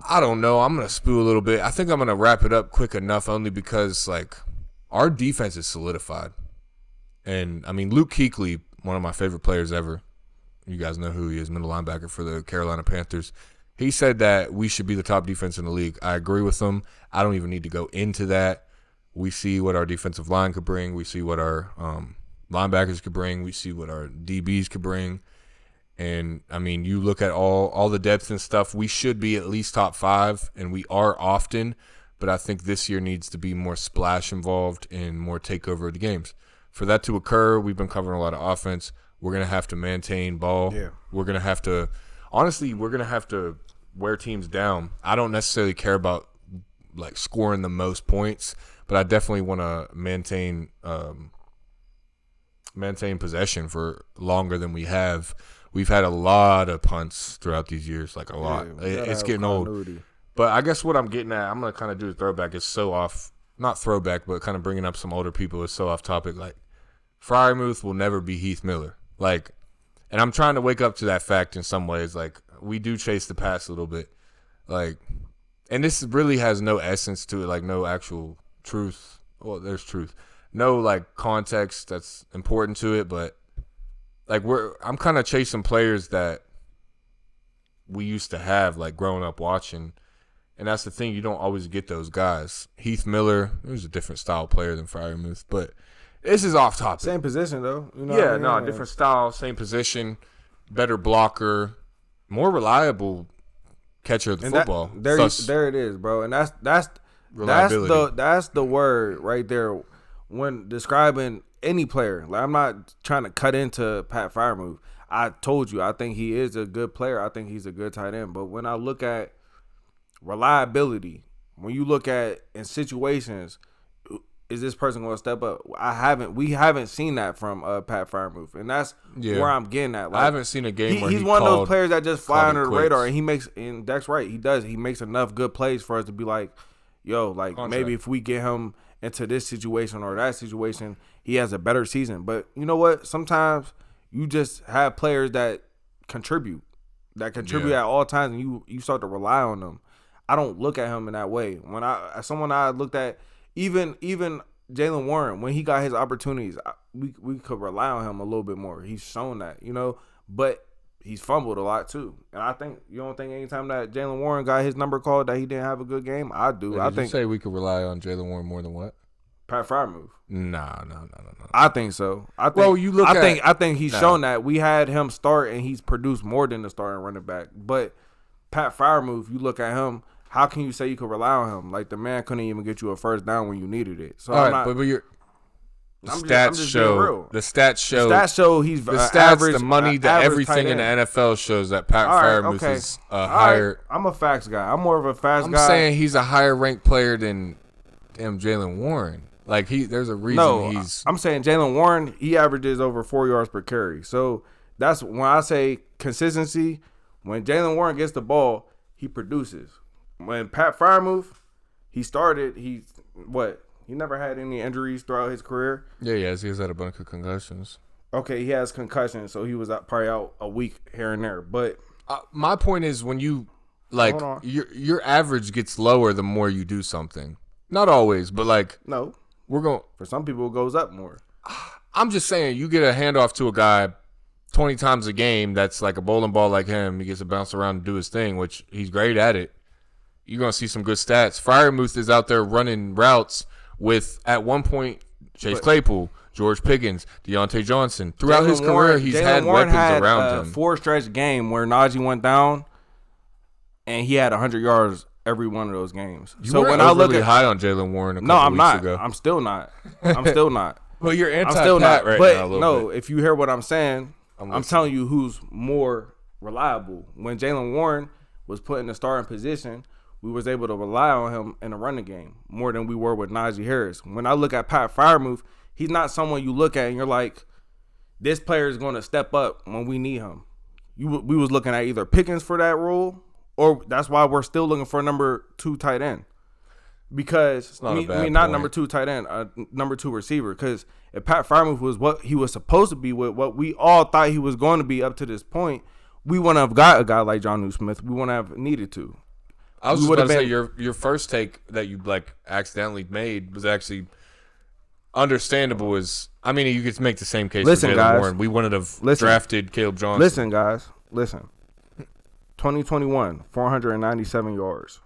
I don't know. I'm going to spew a little bit. I think I'm going to wrap it up quick enough only because, like, our defense is solidified. And, I mean, Luke Kuechly, one of my favorite players ever. You guys know who he is, middle linebacker for the Carolina Panthers. He said that we should be the top defense in the league. I agree with him. I don't even need to go into that. We see what our defensive line could bring. We see what our linebackers could bring. We see what our DBs could bring. And, I mean, you look at all the depth and stuff, we should be at least top 5, and we are often. But I think this year needs to be more splash involved and more takeover of the games. For that to occur, we've been covering a lot of offense. We're going to have to maintain ball. Yeah. We're going to have to – honestly, we're going to have to wear teams down. I don't necessarily care about, like, scoring the most points, but I definitely want to maintain possession for longer than we have. We've had a lot of punts throughout these years, like a lot. It's getting old. But I guess what I'm getting at, I'm going to kind of do a throwback. It's so off – not throwback, but kind of bringing up some older people. It's so off topic. Like, Freiermuth will never be Heath Miller. Like, and I'm trying to wake up to that fact in some ways. Like, we do chase the pass a little bit. Like, and this really has no essence to it, like no actual truth. Well, there's truth. No, like, context that's important to it, but, like, I'm kind of chasing players that we used to have, like, growing up watching. And that's the thing, you don't always get those guys. Heath Miller, he was a different style player than Freiermuth, but this is off topic. Same position, though. You know what I mean? No, different style, same position, better blocker, more reliable catcher of the football. There it is, bro. And that's the word right there when describing any player. Like, I'm not trying to cut into Pat Freiermuth. I told you, I think he is a good player. I think he's a good tight end. But when I look at reliability, when you look at in situations, is this person going to step up? We haven't seen that from Pat Freiermuth, and that's where I'm getting at. Like, I haven't seen a game where he's one of those players that just fly under the radar, and he makes. And that's right, he does. He makes enough good plays for us to be like, yo, like maybe if we get him into this situation or that situation, he has a better season. But you know what? Sometimes you just have players that contribute at all times, and you start to rely on them. I don't look at him in that way. When I looked at even Jaylen Warren, when he got his opportunities, we could rely on him a little bit more. He's shown that, you know, but he's fumbled a lot too. And I think you don't think anytime that Jaylen Warren got his number called that he didn't have a good game? I do. Did you say we could rely on Jaylen Warren more than what? Pat Freiermuth. No. I think so. I think he's shown that. We had him start and he's produced more than the starting running back. But Pat Freiermuth, you look at him. How can you say you could rely on him? Like, the man couldn't even get you a first down when you needed it. So all right, but the stats show he's the stats, average, the money, everything in the NFL shows that Pat Freiermuth is higher. I'm a facts guy. I'm more of a facts guy. I'm saying he's a higher ranked player than Jaylen Warren. Like, there's a reason I'm saying Jaylen Warren, he averages over 4 yards per carry. So that's when I say consistency. When Jaylen Warren gets the ball, he produces. When Pat Freiermuth, he never had any injuries throughout his career. Yeah, he has had a bunch of concussions. Okay, he has concussions, so he was probably out a week here and there. But my point is, when you your average gets lower the more you do something. Not always, but like no, For some people, it goes up more. I'm just saying, you get a handoff to a guy 20 times a game that's like a bowling ball like him. He gets to bounce around and do his thing, which he's great at it. You're going to see some good stats. Freiermuth is out there running routes with, at one point, Chase Claypool, George Pickens, Deontay Johnson. Throughout his career, he's had weapons around him. 4-stretch game where Najee went down, and he had 100 yards every one of those games. So when I look high on Jalen Warren a couple weeks ago. I'm still not. I'm still not. Well, you're anti-Pat right now a little bit. If you hear what I'm saying, I'm telling you who's more reliable. When Jalen Warren was put in the starting position, we was able to rely on him in the running game more than we were with Najee Harris. When I look at Pat Freiermuth, he's not someone you look at and you're like, this player is going to step up when we need him. We was looking at either Pickens for that role, or that's why we're still looking for a number 2 tight end. Because number 2 tight end, number 2 receiver. Because if Pat Freiermuth was what he was supposed to be, with what we all thought he was going to be up to this point, we wouldn't have got a guy like Jonnu Smith. We wouldn't have needed to. I was just about to say your first take that you like accidentally made was actually understandable. I mean, you could make the same case for Jalen Warren. We wouldn't have drafted Caleb Johnson. Listen, guys. 2021, 497 yards.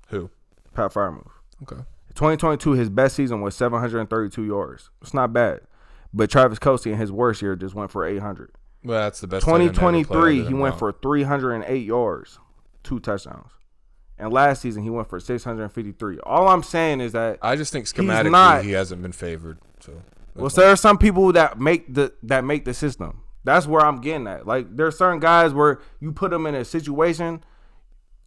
Who? Pat Freiermuth. Okay. 2022, his best season was 732 yards. It's not bad. But Travis Kelce in his worst year just went for 800. Well, that's the best. 2023, he went for 308 yards, 2 touchdowns. And last season, he went for 653. All I'm saying is that I just think schematically he hasn't been favored. So, there are some people that make the system. That's where I'm getting at. Like, there are certain guys where you put them in a situation,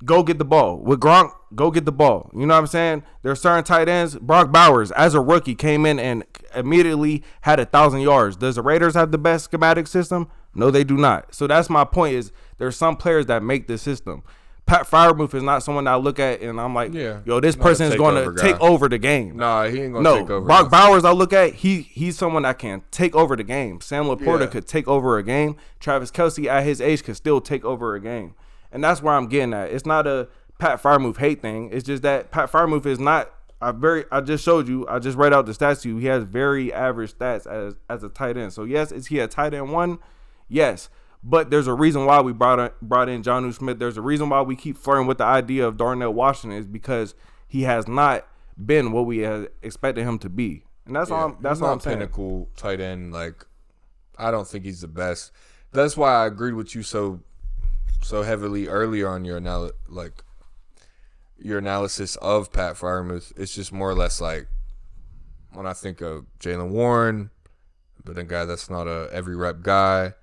go get the ball. With Gronk, go get the ball. You know what I'm saying? There are certain tight ends. Brock Bowers, as a rookie, came in and immediately had 1,000 yards. Does the Raiders have the best schematic system? No, they do not. So that's my point, is there's some players that make the system. Pat Freiermuth is not someone that I look at and I'm like, this person is going to take over the game. Nah, he ain't going to take over. Brock Bowers, I look at, he's someone that can take over the game. Sam Laporta could take over a game. Travis Kelce at his age could still take over a game. And that's where I'm getting at. It's not a Pat Freiermuth hate thing. It's just that Pat Freiermuth is not I just showed you, I just read out the stats to you. He has very average stats as a tight end. So yes, is he a tight end 1? Yes. But there's a reason why we brought in Jonnu Smith. There's a reason why we keep flirting with the idea of Darnell Washington, is because he has not been what we had expected him to be. And that's all I'm saying. Pinnacle tight end, like, I don't think he's the best. That's why I agreed with you so heavily earlier on your analysis of Pat Freiermuth. It's just more or less like when I think of Jalen Warren, but a guy that's not a every rep guy.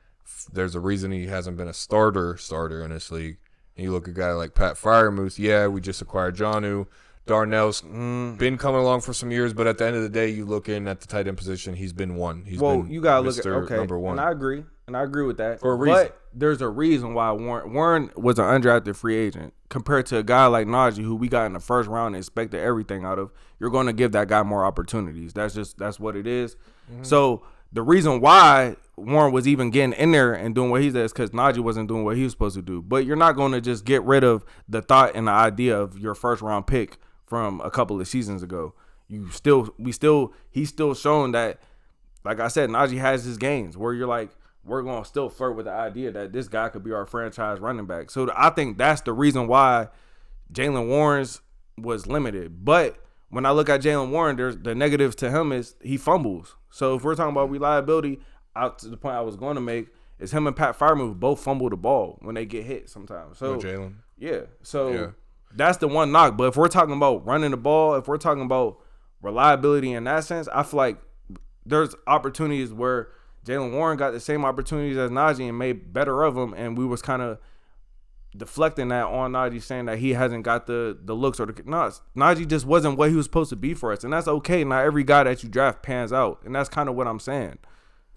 There's a reason he hasn't been a starter in this league. And you look at a guy like Pat Freiermuth. Yeah, we just acquired Jonnu. Darnell's been coming along for some years, but at the end of the day, you look in at the tight end position, he's been one. You gotta look at number 1. And I agree with that. For a reason. But there's a reason why Warren was an undrafted free agent compared to a guy like Najee, who we got in the first round and expected everything out of. You're going to give that guy more opportunities. That's what it is. Mm-hmm. So the reason why Warren was even getting in there and doing what he does, because Najee wasn't doing what he was supposed to do. But you're not going to just get rid of the thought and the idea of your first round pick from a couple of seasons ago. He's still showing that, like I said, Najee has his gains where you're like, we're going to still flirt with the idea that this guy could be our franchise running back. So I think that's the reason why Jalen Warren's was limited. But when I look at Jalen Warren, there's the negatives to him is he fumbles. So if we're talking about reliability, out to the point I was going to make, is him and Pat Freiermuth both fumble the ball when they get hit sometimes. So Jalen. Yeah. So that's the one knock. But if we're talking about running the ball, if we're talking about reliability in that sense, I feel like there's opportunities where Jalen Warren got the same opportunities as Najee and made better of them, and we was kind of deflecting that on Najee, saying that he hasn't got the looks or the no. Najee just wasn't what he was supposed to be for us, and that's okay. Not every guy that you draft pans out, and that's kind of what I'm saying.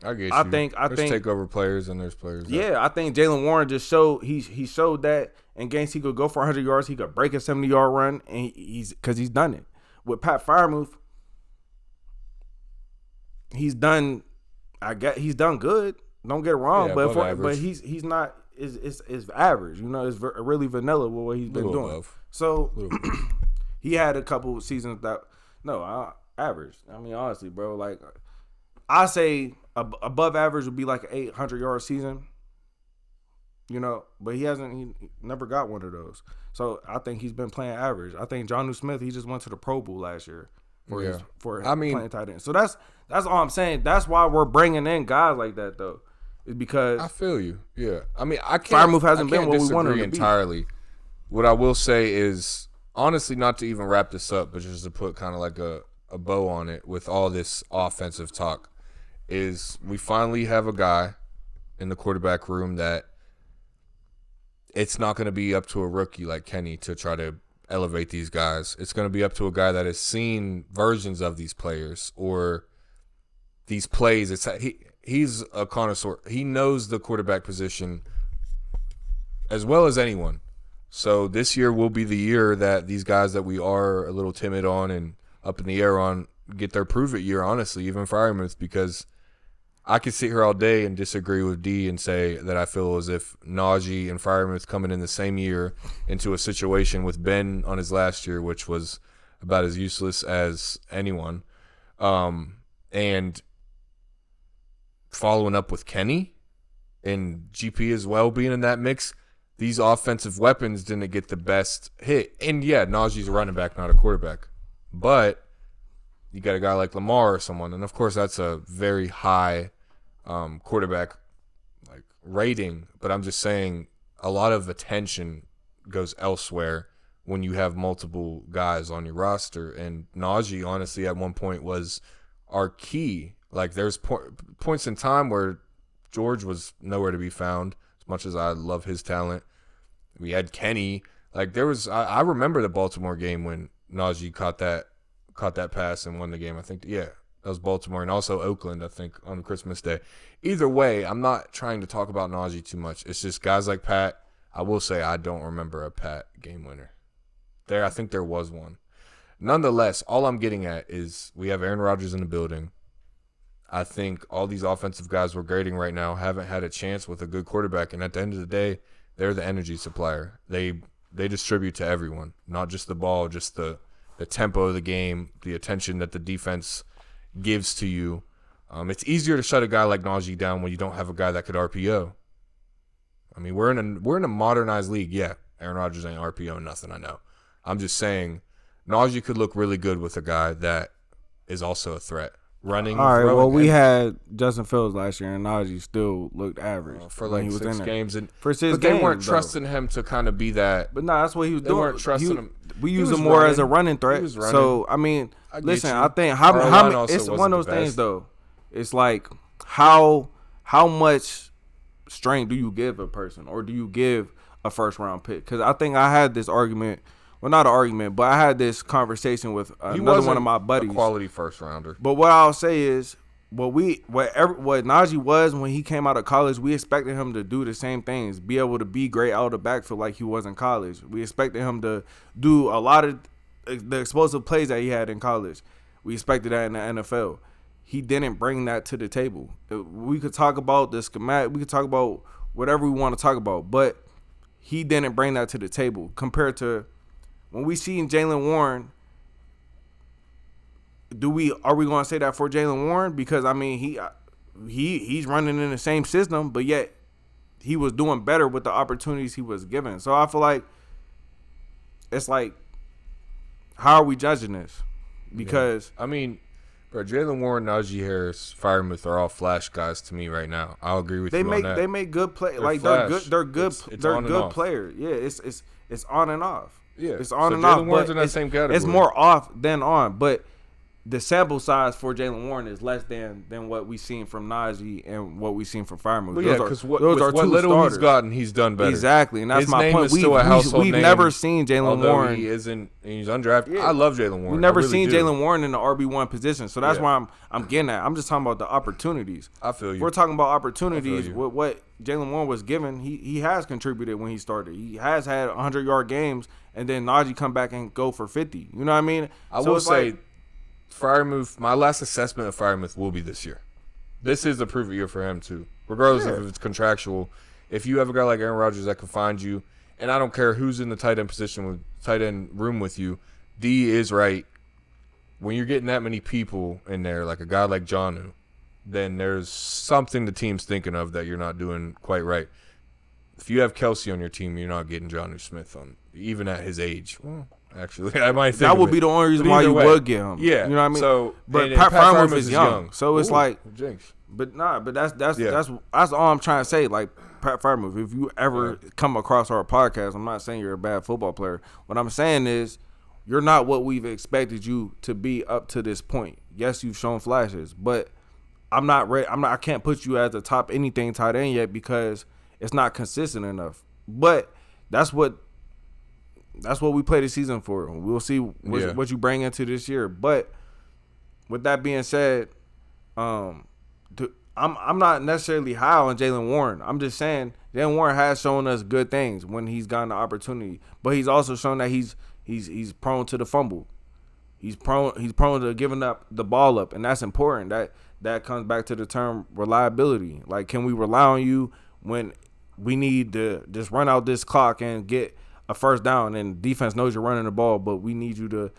I get you. I think takeover players and there's players. I think Jalen Warren just showed he showed that in games he could go for 100 yards, he could break a 70-yard run, and he's done it. With Pat Freiermuth, he's done. He's done good. Don't get it wrong, but he's not. It's average. You know, it's really vanilla with what he's been doing. Above. So he had a couple seasons that average. I mean, honestly, bro. Like, I say above average would be like an 800-yard season. You know, but he never got one of those. So I think he's been playing average. I think Jonnu Smith, he just went to the Pro Bowl last year for playing tight end. So that's all I'm saying. That's why we're bringing in guys like that though, is because I feel you. Yeah, I mean, I can't. Freiermuth hasn't been what we wanted him to be. Entirely. What I will say is, honestly, not to even wrap this up, but just to put kind of like a bow on it with all this offensive talk, is we finally have a guy in the quarterback room that it's not going to be up to a rookie like Kenny to try to elevate these guys. It's going to be up to a guy that has seen versions of these players or these plays. He's a connoisseur. He knows the quarterback position as well as anyone. So this year will be the year that these guys that we are a little timid on and up in the air on get their prove it year, honestly, even Freiermuth, because I could sit here all day and disagree with D and say that I feel as if Najee and Freiermuth coming in the same year into a situation with Ben on his last year, which was about as useless as anyone, and following up with Kenny and GP as well being in that mix, these offensive weapons didn't get the best hit. And yeah, Najee's a running back, not a quarterback. But you got a guy like Lamar or someone, and of course that's a very high quarterback like rating. But I'm just saying a lot of attention goes elsewhere when you have multiple guys on your roster. And Najee, honestly, at one point was our key. Like there's points in time where George was nowhere to be found. As much as I love his talent, we had Kenny. Like there was, I remember the Baltimore game when Najee caught that pass and won the game. I think, yeah, that was Baltimore, and also Oakland, I think, on Christmas Day. Either way, I'm not trying to talk about Najee too much. It's just guys like Pat. I will say I don't remember a Pat game winner. I think there was one. Nonetheless, all I'm getting at is we have Aaron Rodgers in the building. I think all these offensive guys we're grading right now haven't had a chance with a good quarterback, and at the end of the day, they're the energy supplier. They distribute to everyone, not just the ball, just the tempo of the game, the attention that the defense gives to you. It's easier to shut a guy like Najee down when you don't have a guy that could RPO. I mean, we're in a modernized league. Yeah, Aaron Rodgers ain't RPO nothing, I know. I'm just saying Najee could look really good with a guy that is also a threat. Running. All right, well, we had Justin Fields last year, and Najee still looked average for like he was 6 games. But they weren't trusting him to kind of be that. But no, that's what he was doing. They weren't trusting him. We use him more as a running threat. So I mean, listen, I think how it's one of those things though. It's like how much strength do you give a person, or do you give a first round pick? Because I think I had this argument. Well, not an argument, but I had this conversation with another one of my buddies. A quality first rounder. But what I'll say is, what Najee was when he came out of college, we expected him to do the same things, be able to be great out of the backfield like he was in college. We expected him to do a lot of the explosive plays that he had in college. We expected that in the NFL. He didn't bring that to the table. We could talk about the schematic. We could talk about whatever we want to talk about, but he didn't bring that to the table compared to when we see Jaylen Warren. Are we going to say that for Jaylen Warren? Because I mean, he's running in the same system, but yet he was doing better with the opportunities he was given. So I feel like it's like, how are we judging this? Because I mean, bro, Jaylen Warren, Najee Harris, Freiermuth are all flash guys to me right now. I'll agree with you on that. They make good play. Like flash. They're good. They're good players. Yeah, it's on and off. Yeah, it's on and off. Jaylen Warren's in that same category. It's more off than on, but the sample size for Jaylen Warren is less than what we've seen from Najee and what we've seen from Fireman. But yeah, because what little starters he's gotten, he's done better. Exactly, and that's His my name point. Is still a household we've name, never seen Jaylen Warren. He's undrafted. Yeah. I love Jaylen Warren. We've never seen Jaylen Warren in the RB1 position, so that's why I'm getting at. I'm just talking about the opportunities. I feel you. We're talking about opportunities. What Jaylen Warren was given, he has contributed when he started. He has had 100-yard games, and then Najee come back and go for 50. You know what I mean? I will say, Freiermuth, my last assessment of Freiermuth will be this year. This is a prove-it year for him, too. Regardless if it's contractual. If you have a guy like Aaron Rodgers that can find you, and I don't care who's in the tight end position with tight end room with you, D is right. when you're getting that many people in there, like a guy like Jonnu, then there's something the team's thinking of that you're not doing quite right. If you have Kelsey on your team, you're not getting Jonnu Smith on, even at his age. Well, actually, I might think that would be the only reason why you would get him. Yeah, you know what I mean. So, but Pat Freiermuth is young, so it's like, jinx. but that's all I'm trying to say. Like Pat Freiermuth, if you ever come across our podcast, I'm not saying you're a bad football player. What I'm saying is, you're not what we've expected you to be up to this point. Yes, you've shown flashes, but I'm not ready. I can't put you as a top anything tight end yet because it's not consistent enough. But that's what we play the season for. We'll see what you bring into this year. But with that being said, I'm not necessarily high on Jaylen Warren. I'm just saying Jaylen Warren has shown us good things when he's gotten the opportunity, but he's also shown that he's prone to the fumble. He's prone to giving up the ball up, and that's important. That comes back to the term reliability. Like, can we rely on you when we need to just run out this clock and get a first down, and defense knows you're running the ball, but we need you to,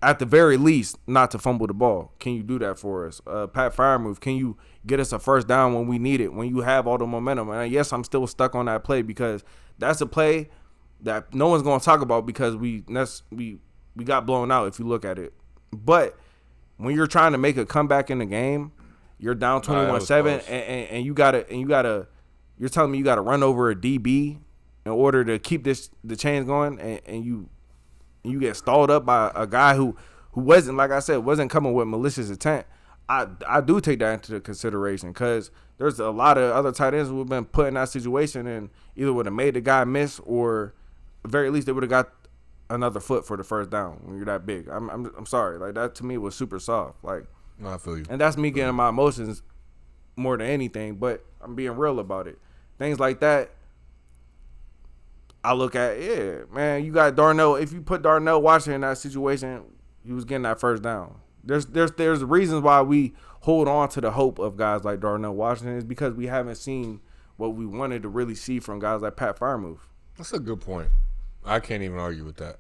at the very least, not to fumble the ball. Can you do that for us? Pat Freiermuth, can you get us a first down when we need it, when you have all the momentum? And yes, I'm still stuck on that play because that's a play that no one's going to talk about because we got blown out if you look at it. But when you're trying to make a comeback in the game, you're down 21-7 and you're telling me you got to run over a DB in order to keep the chains going, and you get stalled up by a guy who wasn't, like I said, wasn't coming with malicious intent. I do take that into consideration because there's a lot of other tight ends who have been put in that situation and either would have made the guy miss or at the very least they would have got another foot for the first down when you're that big. I'm sorry. Like, that to me was super soft. Like, no, I feel you. And that's me getting my emotions more than anything, but I'm being real about it. Things like that, I look at, man, you got Darnell. If you put Darnell Washington in that situation, he was getting that first down. There's reasons why we hold on to the hope of guys like Darnell Washington is because we haven't seen what we wanted to really see from guys like Pat Freiermuth. That's a good point. I can't even argue with that.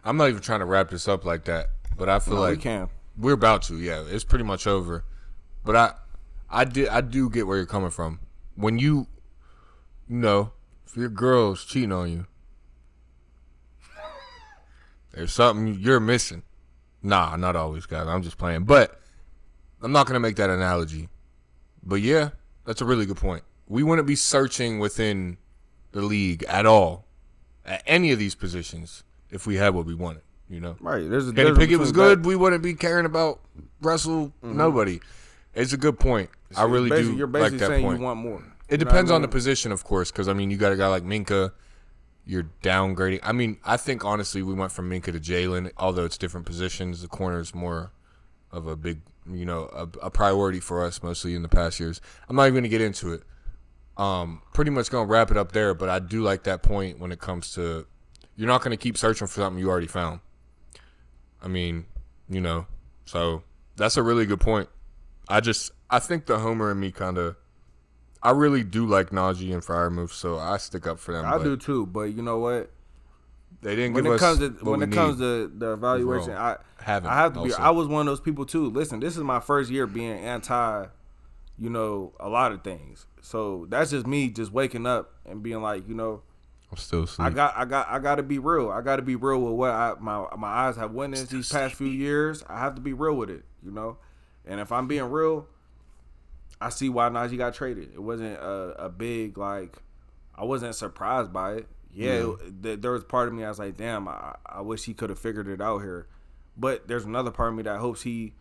I'm not even trying to wrap this up like that, but I feel like we're about to. Yeah, it's pretty much over. But I do get where you're coming from. When you know, if your girl's cheating on you, there's something you're missing. Nah, not always, guys. I'm just playing. But I'm not going to make that analogy. But, yeah, that's a really good point. We wouldn't be searching within the league at all at any of these positions if we had what we wanted, you know? Right. Kenny Pickett was good. We wouldn't be caring about Russell. Mm-hmm. Nobody. It's a good point. I really do you're like that saying point. You want more. It depends on the position, of course, because, I mean, you got a guy like Minka. You're downgrading. I mean, I think, honestly, we went from Minka to Jalen, although it's different positions. The corner is more of a big, you know, a priority for us mostly in the past years. I'm not even going to get into it. Pretty much going to wrap it up there, but I do like that point when it comes to you're not going to keep searching for something you already found. I mean, you know, so that's a really good point. I think the homer in me kind of, I really do like Najee and Freiermuth, so I stick up for them. I do too, but you know what? They didn't give us when it comes to the evaluation. I have to be. I was one of those people too. Listen, this is my first year being anti, you know, a lot of things. So that's just me just waking up and being like, you know, I'm still asleep. I got to be real. I got to be real with what my eyes have witnessed these past few years. I have to be real with it, you know. And if I'm being real, I see why Najee got traded. It wasn't a big, like, I wasn't surprised by it. Yeah, there was part of me I was like, damn, I wish he could have figured it out here. But there's another part of me that hopes he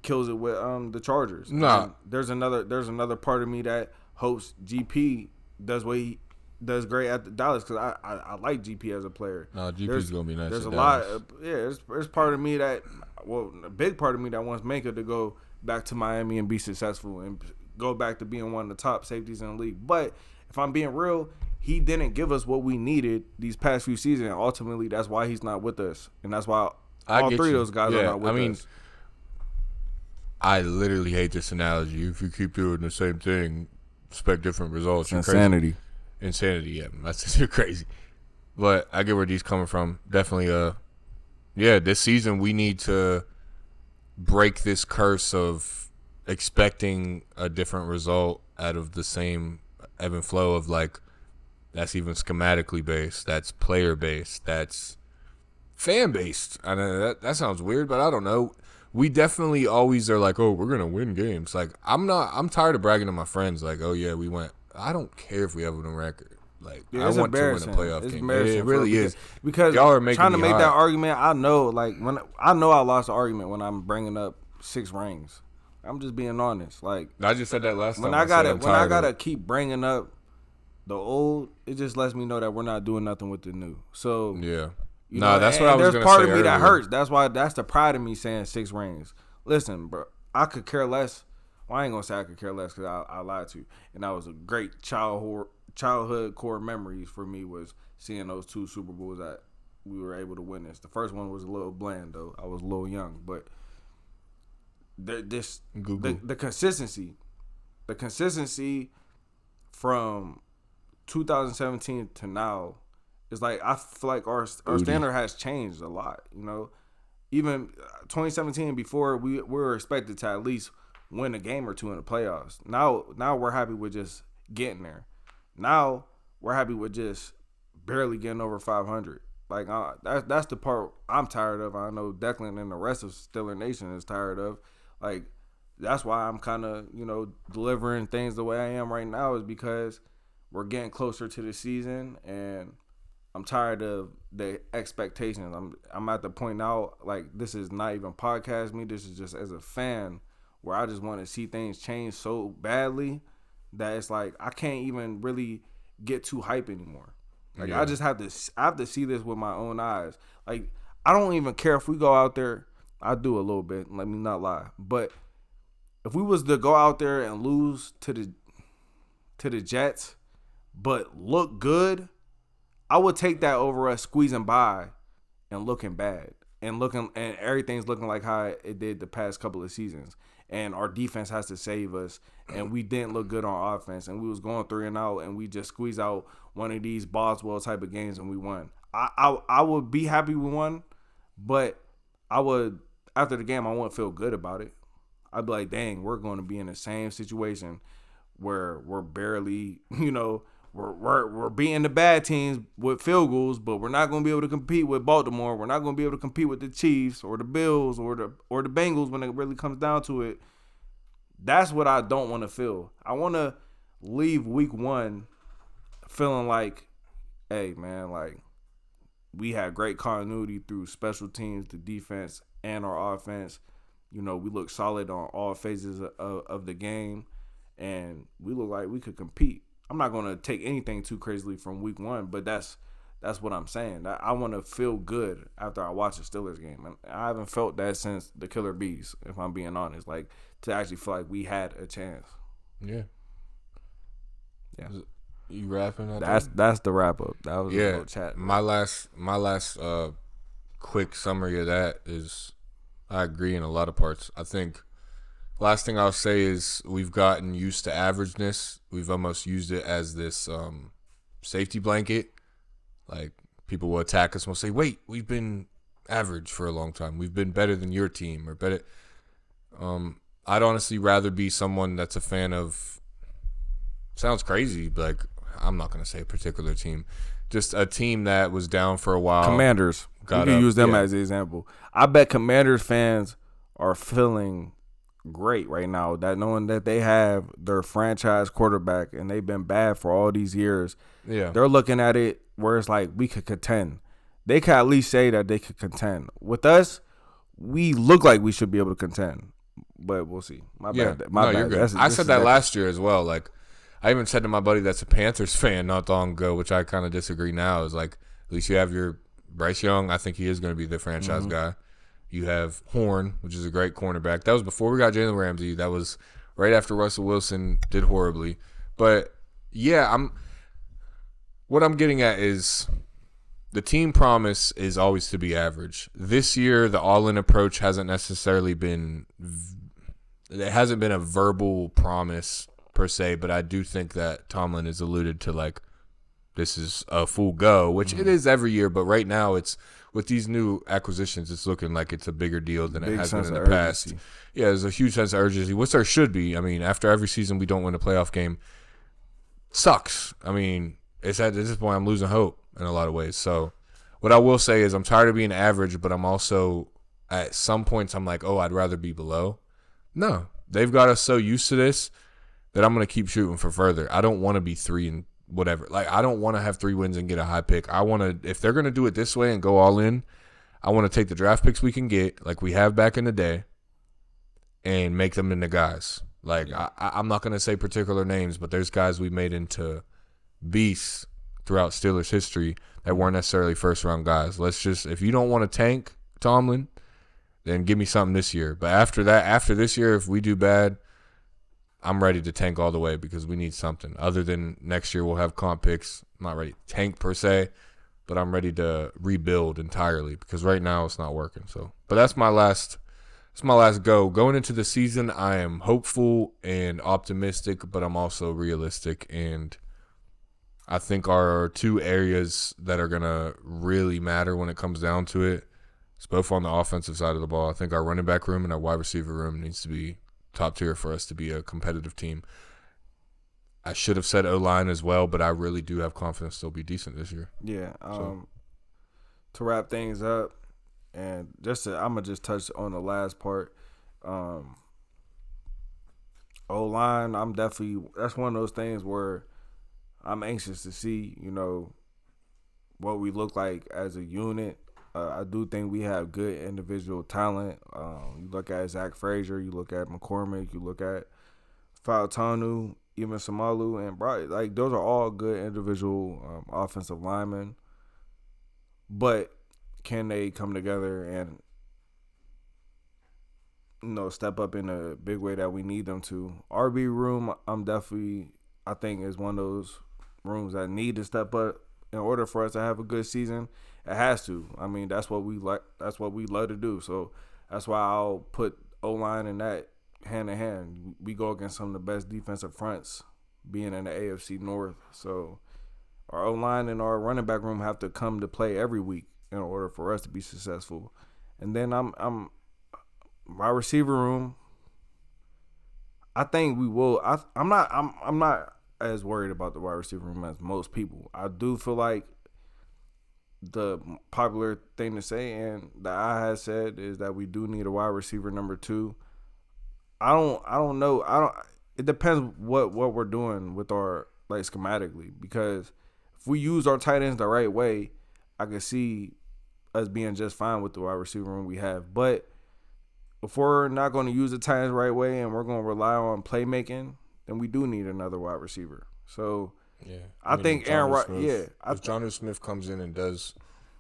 kills it with the Chargers. Nah. There's another part of me that hopes GP does what he does great at Dallas because I like GP as a player. No, GP's going to be nice. There's a lot. There's part of me that, well, a big part of me that wants Minka to go back to Miami and be successful and go back to being one of the top safeties in the league. But if I'm being real, he didn't give us what we needed these past few seasons. And ultimately, that's why he's not with us. And that's why all three of those guys are not with us. I literally hate this analogy. If you keep doing the same thing, expect different results. It's insanity. Insanity, yeah. You're crazy. But I get where D's coming from. Definitely, Yeah, this season we need to break this curse of expecting a different result out of the same ebb and flow of like that's even schematically based, that's player based, that's fan based. I know that sounds weird, but I don't know. We definitely always are like, oh, we're gonna win games. Like I'm tired of bragging to my friends like, oh yeah, we went. I don't care if we have a winning record. Like Yeah, I it's want to win a embarrassing. playoff It's game. embarrassing It really is. because Y'all are making trying to me make hot. that argument. I know, like when I know I lost the argument when I'm bringing up 6 rings. I'm just being honest. Like I just said that last time. when I gotta keep bringing up the old, it just lets me know that we're not doing nothing with the new. So Yeah. you Nah, know, that's and what I was there's gonna part say of me that earlier. hurts. That's the pride of me saying 6 rings. Listen, bro, I could care less. Well, I ain't gonna say I could care less because I lied to you. And that was a great childhood core memories for me was seeing those 2 Super Bowls that we were able to witness. The first one was a little bland though. I was a little young, but the consistency from 2017 to now is like I feel like our standard has changed a lot. You know, even 2017 before we were expected to at least win a game or 2 in the playoffs. Now we're happy with just getting there. Now we're happy with just barely getting over 500. Like that's the part I'm tired of. I know Declan and the rest of Steeler Nation is tired of. Like that's why I'm kind of delivering things the way I am right now is because we're getting closer to the season and I'm tired of the expectations. I'm at the point now, like this is not even podcast me. This is just as a fan where I just want to see things change so badly that it's like I can't even really get too hype anymore. Like I just have to see this with my own eyes. Like I don't even care if we go out there. I do a little bit. Let me not lie. But if we was to go out there and lose to the Jets, but look good, I would take that over us squeezing by and looking bad and everything's looking like how it did the past couple of seasons. And our defense has to save us, and we didn't look good on offense, and we was going 3-0, and we just squeezed out one of these Boswell type of games, and we won. I would be happy we won, but I would after the game I wouldn't feel good about it. I'd be like, dang, we're going to be in the same situation where we're barely, we're beating the bad teams with field goals, but we're not going to be able to compete with Baltimore. We're not going to be able to compete with the Chiefs or the Bills or the Bengals when it really comes down to it. That's what I don't want to feel. I want to leave week 1 feeling like, hey, man, like we had great continuity through special teams, the defense, and our offense. We look solid on all phases of the game, and we look like we could compete. I'm not going to take anything too crazily from week 1, but that's what I'm saying. I want to feel good after I watch a Steelers game. And I haven't felt that since the Killer Bees, if I'm being honest, like to actually feel like we had a chance. Yeah. Yeah. You rapping? That's the wrap up. That was a little chat. My last quick summary of that is I agree in a lot of parts. I think last thing I'll say is we've gotten used to averageness. We've almost used it as this safety blanket. Like people will attack us and will say, wait, we've been average for a long time. We've been better than your team or better. I'd honestly rather be someone that's a fan of, sounds crazy, but like I'm not going to say a particular team. Just a team that was down for a while. Commanders. You can use them as an example. I bet Commanders fans are feeling great right now, that knowing that they have their franchise quarterback and they've been bad for all these years. Yeah. They're looking at it where it's like we could contend. They could at least say that they could contend. With us, we look like we should be able to contend. But we'll see. My bad. You're good. I said that last year as well. Like I even said to my buddy that's a Panthers fan not long ago, which I kind of disagree now, is like at least you have your Bryce Young. I think he is going to be the franchise guy. You have Horn, which is a great cornerback. That was before we got Jalen Ramsey. That was right after Russell Wilson did horribly. But yeah, what I'm getting at is the team promise is always to be average. This year, the all-in approach hasn't necessarily been – it hasn't been a verbal promise per se, but I do think that Tomlin has alluded to like this is a full go, which it is every year. But right now, it's with these new acquisitions, it's looking like it's a bigger deal than it Big has been sense in of the past. urgency. Yeah, there's a huge sense of urgency, which there should be. I mean, after every season we don't win a playoff game, sucks. I mean, it's at this point I'm losing hope in a lot of ways. So what I will say is I'm tired of being average, but I'm also at some points I'm like, oh, I'd rather be below. No, they've got us so used to this that I'm going to keep shooting for further. I don't want to be 3 and whatever. Like, I don't want to have 3 wins and get a high pick. I want to, if they're going to do it this way and go all in, I want to take the draft picks we can get, like we have back in the day, and make them into guys. Like, yeah. I'm not going to say particular names, but there's guys we made into beasts throughout Steelers history that weren't necessarily first-round guys. Let's just, if you don't want to tank Tomlin, then give me something this year. But after that, after this year, if we do bad, I'm ready to tank all the way because we need something. Other than next year we'll have comp picks. I'm not ready to tank per se, but I'm ready to rebuild entirely because right now it's not working. So, but that's my last go. Going into the season, I am hopeful and optimistic, but I'm also realistic. And I think our 2 areas that are going to really matter when it comes down to it, it's both on the offensive side of the ball. I think our running back room and our wide receiver room needs to be top tier for us to be a competitive team. I should have said O-line as well, but I really do have confidence they'll be decent this year. Yeah. To wrap things up, and I'm gonna just touch on the last part. O-line, that's one of those things where I'm anxious to see, what we look like as a unit. I do think we have good individual talent. You look at Zach Frazier, you look at McCormick, you look at Fautanu, even Samalu, and Bright. Like, those are all good individual offensive linemen. But can they come together and, step up in a big way that we need them to? RB room, I think is one of those rooms that need to step up in order for us to have a good season. It has to. I mean, that's what we like. That's what we love to do. So that's why I'll put O-line in that hand in hand. We go against some of the best defensive fronts being in the AFC North. So our O-line and our running back room have to come to play every week in order for us to be successful. And then my receiver room, I think we will. I'm not as worried about the wide receiver room as most people. I do feel like the popular thing to say and that I had said is that we do need a wide receiver number 2. I don't know. It depends what we're doing with our, like, schematically, because if we use our tight ends the right way, I can see us being just fine with the wide receiver room we have. But if we're not going to use the tight ends the right way and we're going to rely on playmaking, then we do need another wide receiver. So yeah, I think Aaron Rodgers. Yeah, if Jonnu Smith comes in and does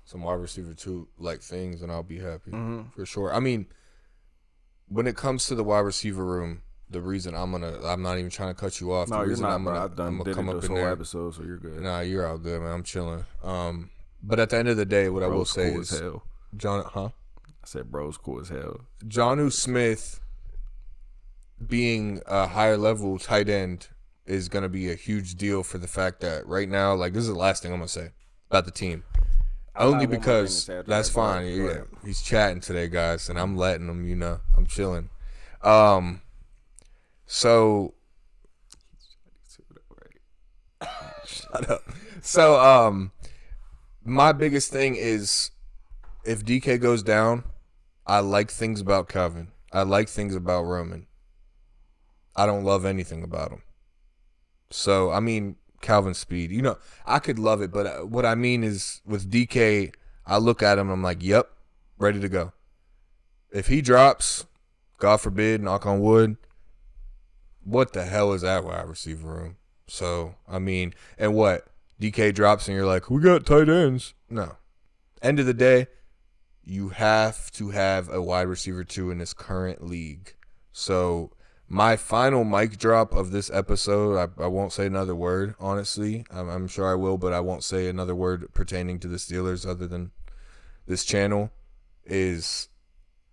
some wide receiver 2 like things, then I'll be happy for sure. I mean, when it comes to the wide receiver room, the reason I'm not even trying to cut you off. No, the reason you're not. I'm gonna come up in there. Episode, so you're good. Nah, you're all good, man. I'm chilling. But at the end of the day, what I will say cool is, as hell. I said bro's cool as hell. Jonnu Smith being a higher level tight end is going to be a huge deal for the fact that right now, like, this is the last thing I'm going to say about the team. Only because that's fine. Yeah, he's chatting today, guys, and I'm letting him, I'm chilling. So shut up. So, my biggest thing is if DK goes down, I like things about Calvin. I like things about Roman. I don't love anything about him. So, I mean, Calvin's speed. I could love it, but what I mean is with DK, I look at him and I'm like, yep, ready to go. If he drops, God forbid, knock on wood, what the hell is that wide receiver room? So, I mean, and what? DK drops and you're like, we got tight ends. No. End of the day, you have to have a wide receiver 2 in this current league. So, my final mic drop of this episode, I won't say another word, honestly. I'm sure I will, but I won't say another word pertaining to the Steelers other than this channel, is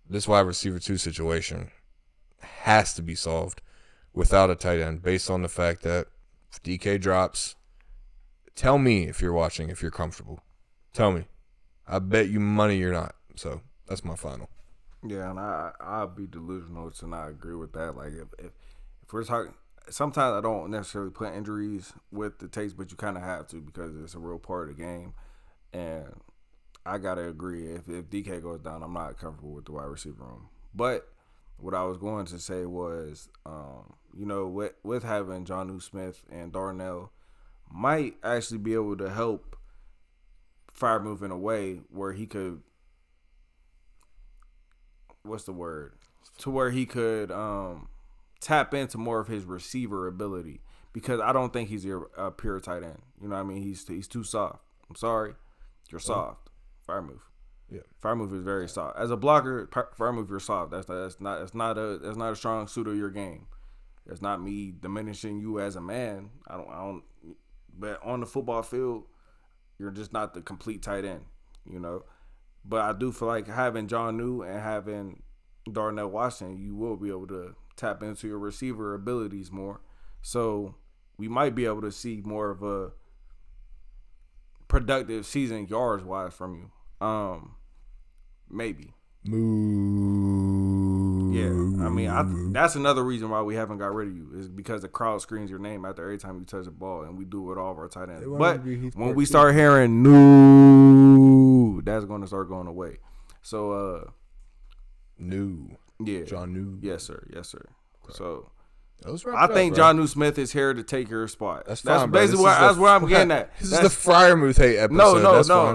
this wide receiver 2 situation has to be solved without a tight end based on the fact that if DK drops, tell me if you're watching, if you're comfortable. Tell me. I bet you money you're not. So that's my final. Yeah, and I'll be delusional to not agree with that. Like if we're talking, sometimes I don't necessarily put injuries with the takes, but you kind of have to because it's a real part of the game. And I gotta agree. If DK goes down, I'm not comfortable with the wide receiver room. But what I was going to say was, with having Jonnu Smith and Darnell, might actually be able to help Freiermuth in a way where he could. What's the word? To where he could tap into more of his receiver ability, because I don't think he's a pure tight end. You know what I mean? He's too soft. I'm sorry, you're soft. Freiermuth. Yeah, Freiermuth is very soft. As a blocker, Freiermuth, you're soft. That's not a strong suit of your game. It's not me diminishing you as a man. I don't. But on the football field, you're just not the complete tight end. You know. But I do feel like having Jonnu and having Darnell Washington, you will be able to tap into your receiver abilities more. So we might be able to see more of a productive season yards-wise from you. Maybe. Moo. Yeah, I mean, that's another reason why we haven't got rid of you, is because the crowd screams your name after every time you touch the ball, and we do it with all of our tight ends. But when we start hearing new, that's going to start going away. So, new. Yeah. Jonnu. Yes, sir. Okay. So, I think Jonnu Smith is here to take your spot. That's basically where I'm getting at. This is the Freiermuth hate episode.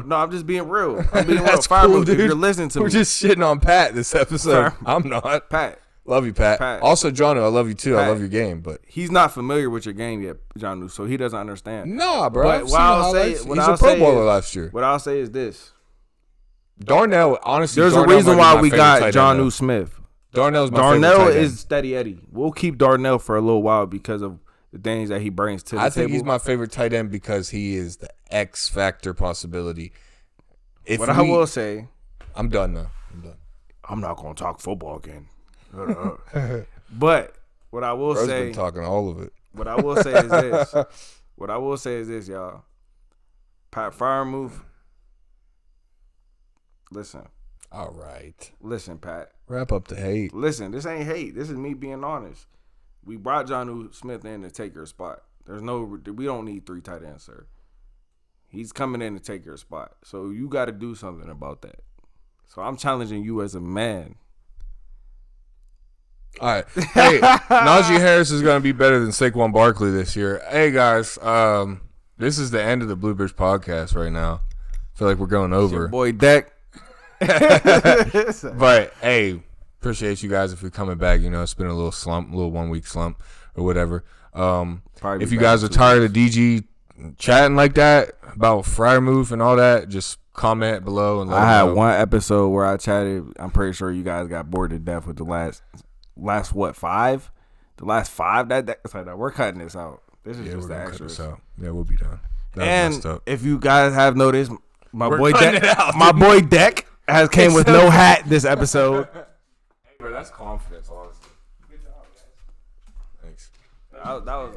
No. I'm just being real. I'm being real. That's Freiermuth, cool, dude. if you're listening to We're me. just shitting on Pat this episode. I'm not. Pat. Love you, Pat. Also, Jonnu, I love you too. Pat. I love your game, but he's not familiar with your game yet, Jonnu, so he doesn't understand. Nah, bro. But what I'll say, he's a Pro Bowler last year. What I'll say is this: Darnell, honestly, there's a reason why we got Jonnu Smith. Darnell is steady Eddie. We'll keep Darnell for a little while because of the things that he brings to the table. I think he's my favorite tight end because he is the X factor possibility. I will say, I'm done now. I'm not going to talk football again. But what I will say, been talking all of it. What I will say is this. What I will say is this, y'all. Pat Freiermuth. Listen. All right. Listen, Pat. Wrap up the hate. Listen, this ain't hate. This is me being honest. We brought Jonnu Smith in to take your spot. We don't need 3 tight ends, sir. He's coming in to take your spot. So you got to do something about that. So I'm challenging you as a man. All right. Hey, Najee Harris is going to be better than Saquon Barkley this year. Hey, guys. This is the end of the Bluebirds podcast right now. I feel like we're going over. Your boy Deck. But, hey, appreciate you guys if you're coming back. You know, it's been a little 1 week slump or whatever. If you guys are tired of DG chatting like that about Freiermuth and all that, just comment below. And I had one episode where I chatted. I'm pretty sure you guys got bored to death with the last what, 5? The last 5 that we're cutting this out. This is just the extras. Yeah, we'll be done. And if you guys have noticed, my boy Deck has came with no hat this episode. Hey, bro, that's confidence, honestly. Good job, guys. Thanks. That was